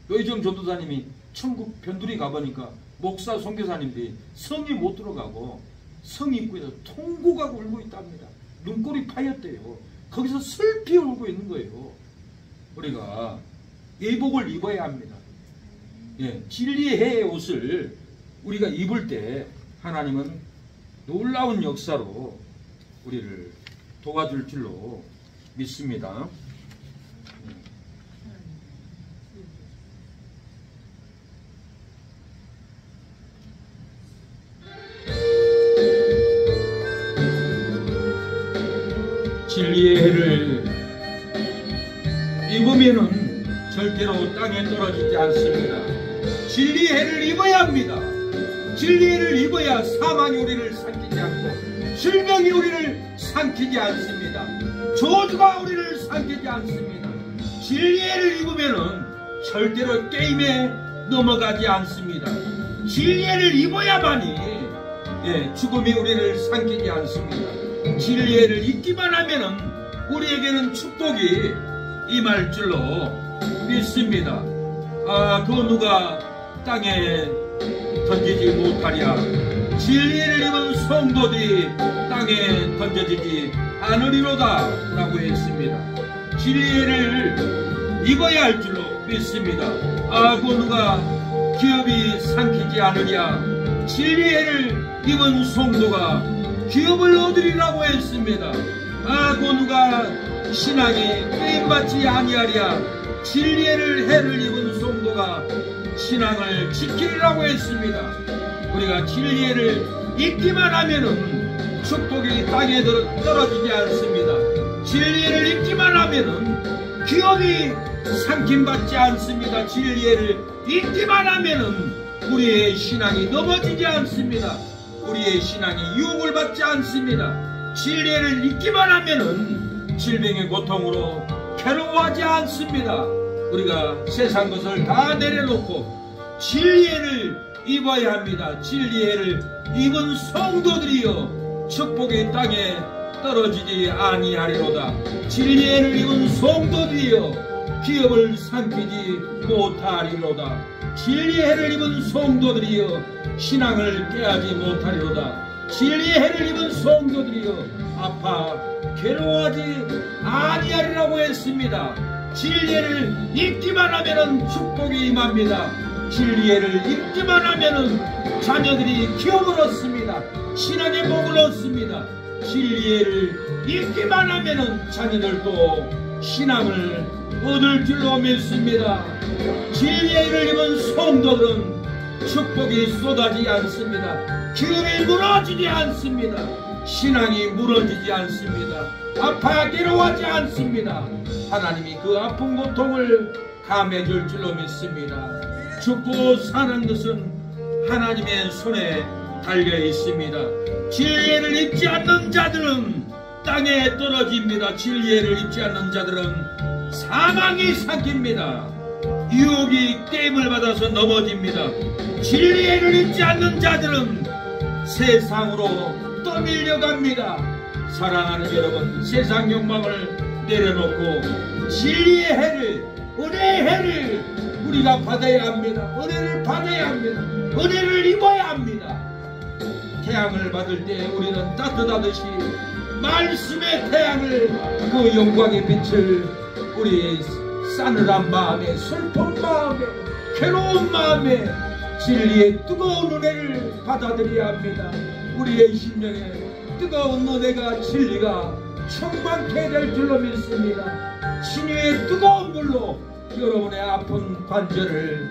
여의정 전도사님이 천국 변두리 가보니까 목사 선교사님들이 성에 못 들어가고 성 입구에서 통곡하고 울고 있답니다. 눈꼬리 파였대요. 거기서 슬피 울고 있는 거예요. 우리가 예복을 입어야 합니다. 진리의 해의 옷을 우리가 입을 때 하나님은 놀라운 역사로 우리를 도와줄 줄로 믿습니다. 진리의 해를 입으면은 절대로 땅에 떨어지지 않습니다. 진리의 해를 입어야 합니다. 진리의 해를 입어야 사망이 우리를 삼키지 않고 질병이 우리를 삼키지 않습니다. 저주가 우리를 삼키지 않습니다. 진리의 해를 입으면은 절대로 게임에 넘어가지 않습니다. 진리의 해를 입어야만이 죽음이 우리를 삼키지 않습니다. 진리의 해를 입기만 하면은 우리에게는 축복이 임할 줄로 믿습니다. 그 누가 땅에 던지지 못하랴. 진리를 입은 성도들이 땅에 던져지지 않으리로다 라고 했습니다. 진리를 입어야 할 줄로 믿습니다. 그 누가 기업이 삼키지 않으랴. 진리를 입은 성도가 기업을 얻으리라고 했습니다. 그 누가 신앙이 빼임받지 아니하랴. 진리의 해를 입은 성도가 신앙을 지키리라고 했습니다. 우리가 진리를 입기만 하면은 축복이 땅에 떨어지지 않습니다. 진리를 입기만 하면은 기업이 삼킴받지 않습니다. 진리를 입기만 하면은 우리의 신앙이 넘어지지 않습니다. 우리의 신앙이 유혹을 받지 않습니다. 진리를 입기만 하면은 질병의 고통으로 괴로워하지 않습니다. 우리가 세상 것을 다 내려놓고 진리를 입어야 합니다. 진리를 입은 성도들이여 축복이 땅에 떨어지지 아니하리로다. 진리를 입은 성도들이여 기업을 삼키지 못하리로다. 진리의 해를 입은 성도들이여 신앙을 깨하지 못하리로다. 진리의 해를 입은 성도들이여 아파 괴로워하지 아니하리라고 했습니다. 진리를 입기만 하면은 축복이 임합니다. 진리를 입기만 하면은 자녀들이 기업을 얻습니다. 신앙의 복을 얻습니다. 진리를 입기만 하면은 자녀들도 신앙을 얻을 줄로 믿습니다. 진리를 입은 성도들은 축복이 쏟아지지 않습니다. 기업이 무너지지 않습니다. 신앙이 무너지지 않습니다. 아파 괴로워하지 않습니다. 하나님이 그 아픈 고통을 감해 줄 줄로 믿습니다. 죽고 사는 것은 하나님의 손에 달려 있습니다. 진리를 입지 않는 자들은 땅에 떨어집니다. 진리를 입지 않는 자들은 사망이 삼킵니다. 유혹이 게임을 받아서 넘어집니다. 진리를 입지 않는 자들은 세상으로 떠밀려갑니다. 사랑하는 여러분, 세상 욕망을 내려놓고 진리의 해를, 은혜의 해를 우리가 받아야 합니다. 은혜를 받아야 합니다. 은혜를 입어야 합니다. 태양을 받을 때 우리는 따뜻하듯이 말씀의 태양을, 그 영광의 빛을 우리 싸늘한 마음에, 슬픈 마음에, 괴로운 마음에 진리의 뜨거운 은혜를 받아들여야 합니다. 우리의 심령에 뜨거운 은혜가, 진리가 충만케 될 줄로 믿습니다. 신유의 뜨거운 물로 여러분의 아픈 관절을,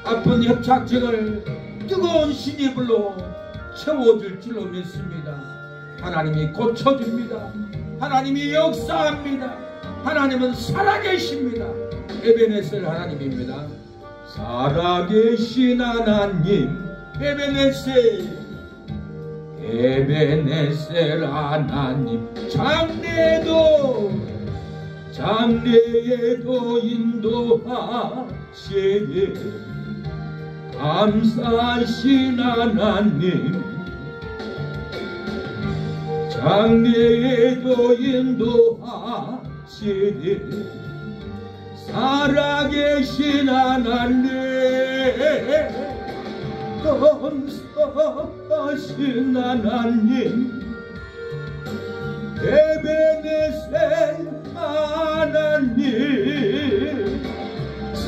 아픈 협착증을 뜨거운 신의 불로 채워줄 줄로 믿습니다. 하나님이 고쳐줍니다. 하나님이 역사합니다. 하나님은 살아계십니다. 에베네셀 하나님입니다. 살아계신 하나님, 에베네셀, 에베네셀 하나님, 장래에도 인도하시네. 감사하신 하나님, 장래에도 인도하시네. 살아계신 하나님, 감사하신 하나님, 에베네셀 하나님,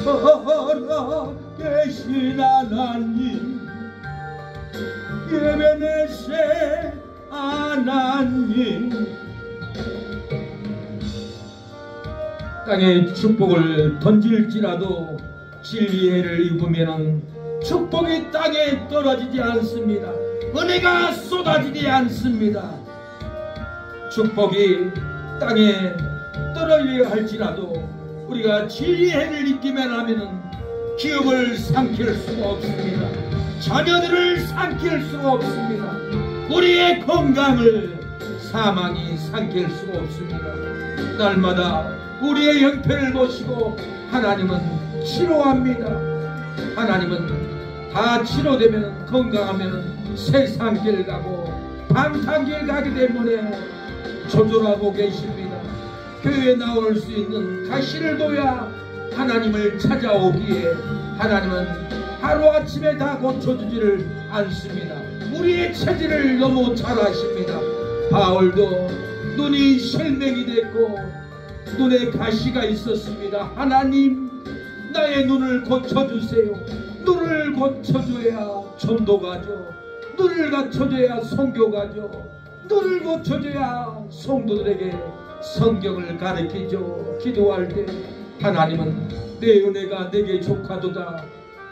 살아계신 하나님, 에베네셀 하나님. 땅에 축복을 던질지라도 진리의 해를 입으면 축복이 땅에 떨어지지 않습니다. 은혜가 쏟아지지 않습니다. 축복이 땅에 떨어지려 할지라도 우리가 진리의 해를 입기만 하면은 기업을 삼킬 수가 없습니다. 자녀들을 삼킬 수가 없습니다. 우리의 건강을 사망이 삼킬 수가 없습니다. 날마다 우리의 형편을 보시고 하나님은 치료합니다. 하나님은 다 치료되면, 건강하면 세상길 가고 방탕길 가기 때문에 조절하고 계십니다. 교회에 나올 수 있는 가시를 둬야 하나님을 찾아오기에 하나님은 하루아침에 다 고쳐주지를 않습니다. 우리의 체질을 너무 잘 아십니다. 바울도 눈이 실명이 됐고 눈에 가시가 있었습니다. 하나님, 나의 눈을 고쳐주세요. 눈을 고쳐줘야 전도 가죠. 눈을 고쳐줘야 선교 가죠. 눈을 고쳐줘야 성도들에게 성경을 가르치죠. 기도할 때 하나님은 내 은혜가 내게 족하도다.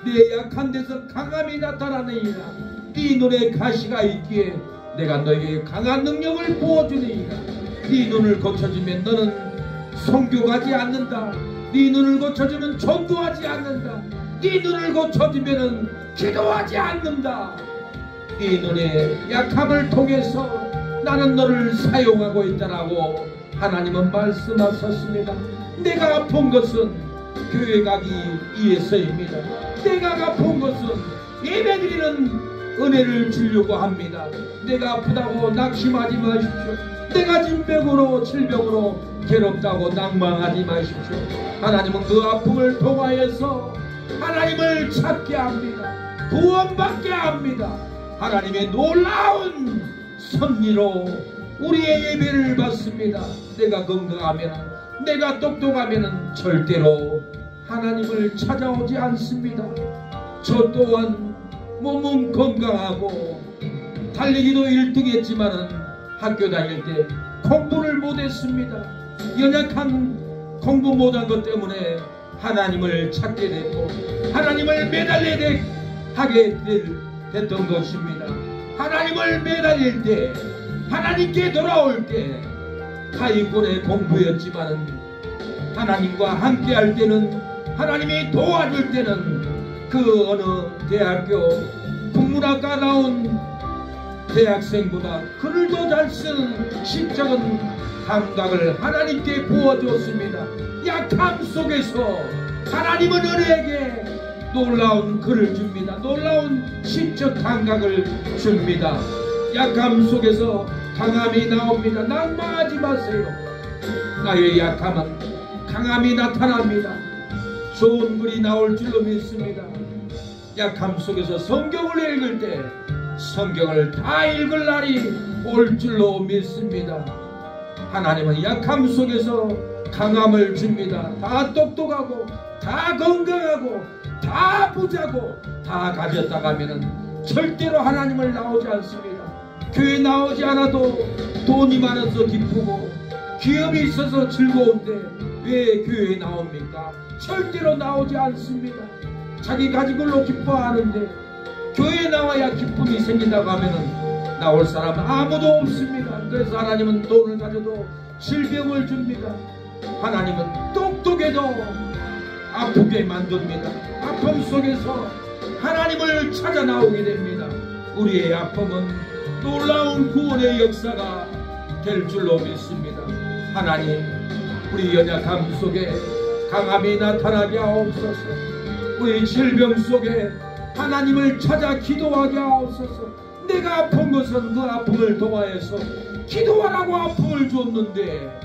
내 약한 데서 강함이 나타나느니라. 네 눈에 가시가 있기에 내가 너에게 강한 능력을 부어주니라. 네 눈을 고쳐주면 너는 선교 가지 않는다. 네 눈을 고쳐주면 전도하지 않는다. 네 눈을 고쳐주면 기도하지 않는다. 네 눈의 약함을 통해서 나는 너를 사용하고 있다라고 하나님은 말씀하셨습니다. 내가 아픈 것은 교회 가기 위해서입니다. 내가 아픈 것은 예배드리는 은혜를 주려고 합니다. 내가 아프다고 낙심하지 마십시오. 내가 질병으로 괴롭다고 낭망하지 마십시오. 하나님은 그 아픔을 통하여서 하나님을 찾게 합니다. 구원받게 합니다. 하나님의 놀라운 섭리로 우리의 예배를 받습니다. 내가 건강하면, 내가 똑똑하면 절대로 하나님을 찾아오지 않습니다. 저 또한 몸은 건강하고 달리기도 1등 했지만은 학교 다닐 때 공부를 못했습니다. 연약한 공부 못한 것 때문에 하나님을 찾게 됐고 하나님을 매달리게 됐던 것입니다. 하나님을 매달릴 때, 하나님께 돌아올 때 하위권의 공부였지만은 하나님과 함께 할 때는, 하나님이 도와줄 때는 그 어느 대학교 국문학과 나온 대학생보다 글을 더 잘 쓰는 시적인 감각을 하나님께 부어줬습니다. 약함 속에서 하나님은 우리에게 놀라운 글을 줍니다. 놀라운 시적 감각을 줍니다. 약함 속에서 강함이 나옵니다. 낙망하지 마세요. 나의 약함은 강함이 나타납니다. 좋은 글이 나올 줄로 믿습니다. 약함 속에서 성경을 읽을 때 성경을 다 읽을 날이 올 줄로 믿습니다. 하나님은 약함 속에서 강함을 줍니다. 다 똑똑하고 다 건강하고 다 부자고 다 가졌다 하면은 절대로 하나님을 나오지 않습니다. 교회 나오지 않아도 돈이 많아서 기쁘고 기업이 있어서 즐거운데 왜 교회에 나옵니까? 절대로 나오지 않습니다. 자기 가진 걸로 기뻐하는데 교회에 나와야 기쁨이 생긴다고 하면은 나올 사람은 아무도 없습니다. 그래서 하나님은 돈을 가져도 질병을 줍니다. 하나님은 똑똑해도 아프게 만듭니다. 아픔 속에서 하나님을 찾아 나오게 됩니다. 우리의 아픔은 놀라운 구원의 역사가 될 줄로 믿습니다. 하나님, 우리 연약함 속에 강함이 나타나게 하옵소서. 우리 질병 속에 하나님을 찾아 기도하게 하옵소서. 내가 아픈 것은 그 아픔을 통하여서 기도하라고 아픔을 줬는데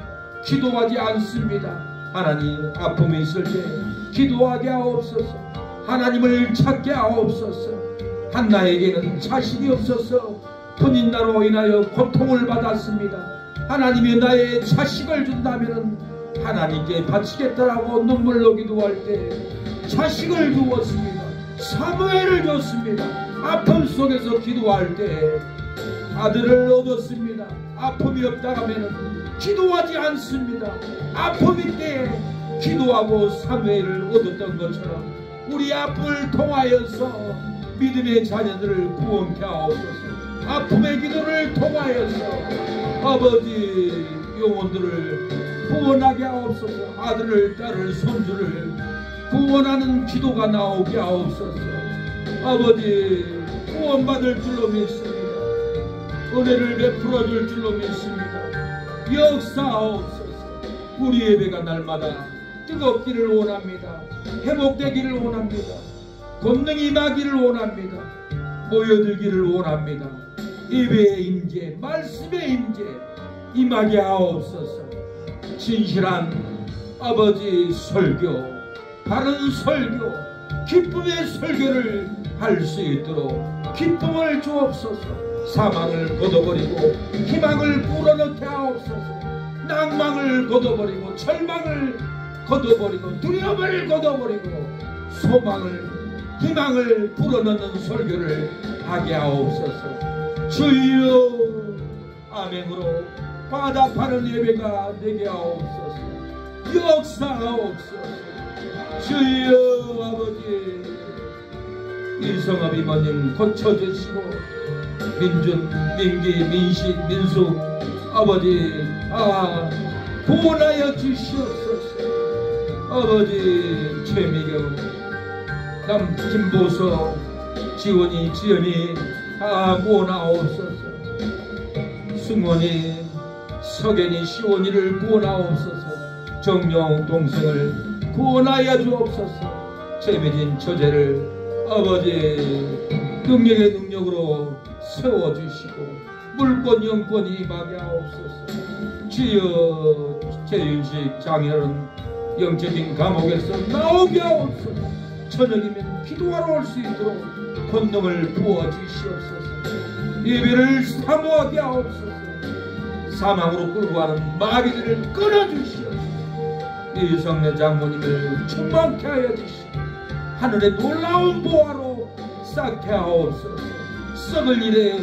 기도하지 않습니다. 하나님, 아픔이 있을 때 기도하게 하옵소서. 하나님을 찾게 하옵소서. 한나에게는 자식이 없어서 혼인나로 인하여 고통을 받았습니다. 하나님이 나의 자식을 준다면 하나님께 바치겠다라고 눈물로 기도할 때 자식을 주었습니다. 사무엘을 줬습니다. 아픔 속에서 기도할 때 아들을 얻었습니다. 아픔이 없다 하면 기도하지 않습니다. 아픔일 때 기도하고 사무엘을 얻었던 것처럼 우리 아픔을 통하여서 믿음의 자녀들을 구원케 하옵소서. 아픔의 기도를 통하여서 아버지 영혼들을 구원하게 하옵소서. 아들을 딸을 손주를 구원하는 기도가 나오게 하옵소서. 아버지 구원받을 줄로 믿습니다. 은혜를 베풀어 줄 줄로 믿습니다. 역사하옵소서. 우리 예배가 날마다 뜨겁기를 원합니다. 회복되기를 원합니다. 권능이 임하기를 원합니다. 모여들기를 원합니다. 예배의 임재, 말씀의 임재 임하게 하옵소서. 진실한 아버지 설교, 바른 설교, 기쁨의 설교를 할 수 있도록 기쁨을 주옵소서. 사망을 걷어버리고 희망을 불어넣게 하옵소서. 낭망을 걷어버리고 절망을 걷어버리고 두려움을 걷어버리고 소망을 희망을 불어넣는 설교를 하게 하옵소서. 주여, 아멘으로 화답하는 예배가 되게 하옵소서. 역사하옵소서. 주여, 아버지 이성업 이모님 고쳐주시고 민준, 민기, 민식, 민수 아버지 구원하여 주시옵소서. 아버지 최미경, 남 김보석, 지원이, 지연이 구원하옵소서. 승원이, 석연이, 시원이를 구원하옵소서. 정영 동생을 구원하여 주옵소서. 재미진 처제를 아버지 능력의 능력으로 세워주시고 물권 영권이 임하게 하옵소서. 주여, 최윤식 장애는 영적인 감옥에서 나오게 하옵소서. 저녁이면 기도하러 올 수 있도록 권능을 부어주시옵소서. 예배를 사모하게 하옵소서. 사망으로 끌고 가는 마귀들을 끊어주시옵소서. 이성래 장모님을 충만케 하여 주시고 하늘의 놀라운 보화로 쌓게 하옵소서. 썩을 일에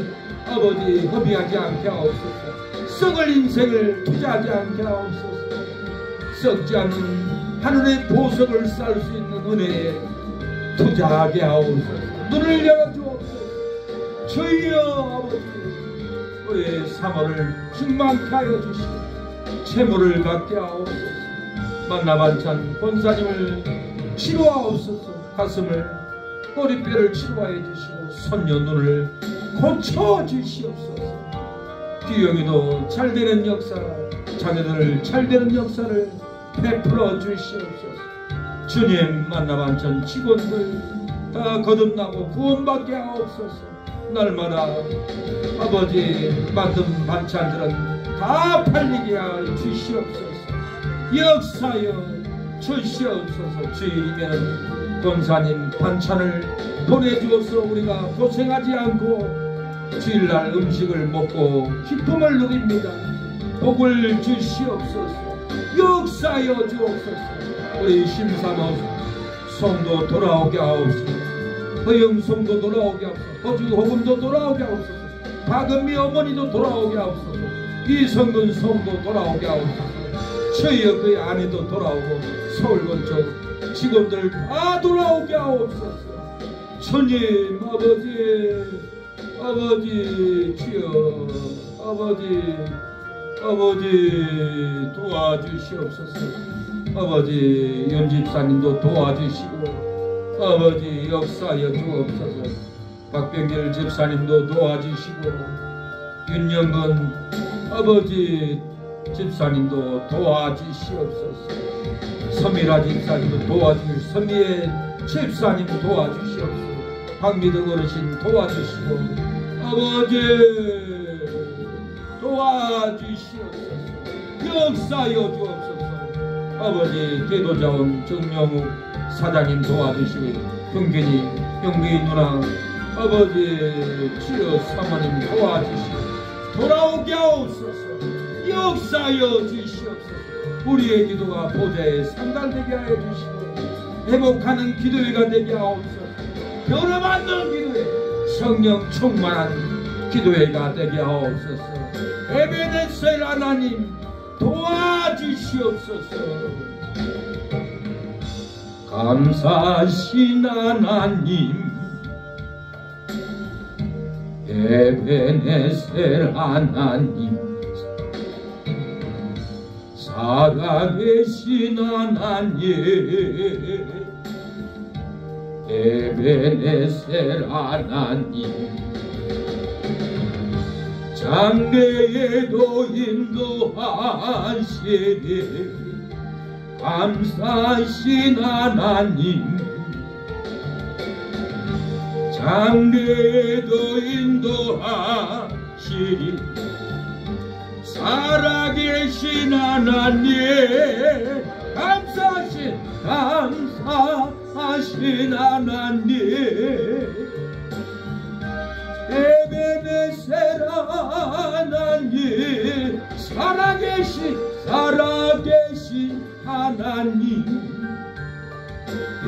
아버지 허비하지 않게 하옵소서. 썩을 인생을 투자하지 않게 하옵소서. 썩지 않는 하늘의 보석을 쌓을 수 있는 은혜에 투자하게 하옵소서. 눈을 열어주옵소서. 주여, 아버지 우리의 3월을 충만케 하여 주시고 채무를 갖게 하옵소서. 만나 반찬 본사님을 치료하옵소서. 가슴을 꼬리뼈를 치료하여 주시고 손녀 눈을 고쳐 주시옵소서. 귀영이도 잘되는 역사, 자녀들 잘되는 역사를 베풀어 주시옵소서. 주님, 만나반 전 직원들 다 거듭나고 구원받게 하옵소서. 날마다 아버지 만든 반찬들은 다 팔리게 하여 주시옵소서. 역사여 주시옵소서. 주일이면 권사님 반찬을 보내주어서 우리가 고생하지 않고 주일날 음식을 먹고 기쁨을 누립니다. 복을 주시옵소서. 역사여 주옵소서. 우리 심사모 성도 돌아오게 하옵소서. 허영 성도 돌아오게 하옵소서. 허주 호금도 돌아오게 하옵소서. 박은미 어머니도 돌아오게 하옵소서. 이성근 성도 돌아오게 하옵소서. 저희여 그의 아내도 돌아오고 서울건축 직원들 다 돌아오게 하옵소서. 주님, 아버지 주여, 아버지 도와주시옵소서. 아버지 연집사님도 도와주시고 아버지 역사여 주옵소서. 박병길 집사님도 도와주시고 윤영근 아버지 집사님도 도와주시옵소서. 서미라 집사님도 도와주시고 서미의 집사님도 도와주시옵소서. 박미덕 어르신 도와주시고 아버지 도와주시옵소서. 역사여 주옵소서. 아버지 대도자원 정명욱 사장님 도와주시고 경균이 누나 아버지 치여 사모님 도와주시고 돌아오게 하옵소서. 역사여 주시옵소서. 우리의 기도가 보좌에 상달되게 하여 주시고 회복하는 기도회가 되게 하옵소서. 변화받는 기도회, 성령 충만한 기도회가 되게 하옵소서. 에베네셀 하나님 도와주시옵소서. 감사하신 하나님 에베네셀 하나님 살아계신 하나님 에베네셀 하나님 장래에도 인도하시니 감사하신 하나님 장래에도 인도하시니 살아계신 하나님 감사하신 하나님 에베네셀 하나님 살아계신 하나님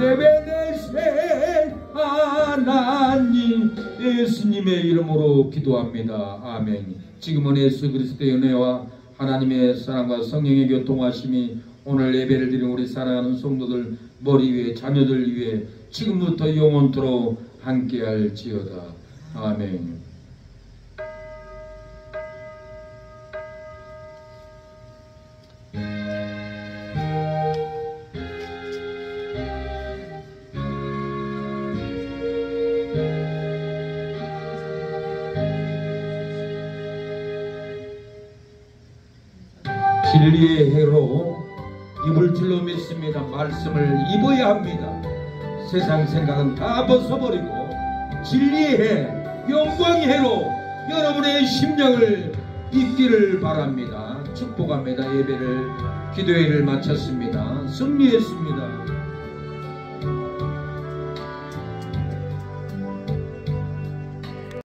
에베네셀 하나님 예수님의 이름으로 기도합니다. 아멘. 지금은 예수 그리스도의 은혜와 하나님의 사랑과 성령의 교통하심이 오늘 예배를 드린 우리 사랑하는 성도들 머리 위에 자녀들 위에 지금부터 영원토록 함께할지어다. 아멘. 진리의 해로 입을 줄로 믿습니다. 말씀을 입어야 합니다. 세상 생각은 다 벗어버리고 진리의 해, 영광의 해로 여러분의 심령을 입기를 바랍니다. 축복합니다. 예배를 기도회를 마쳤습니다. 승리했습니다.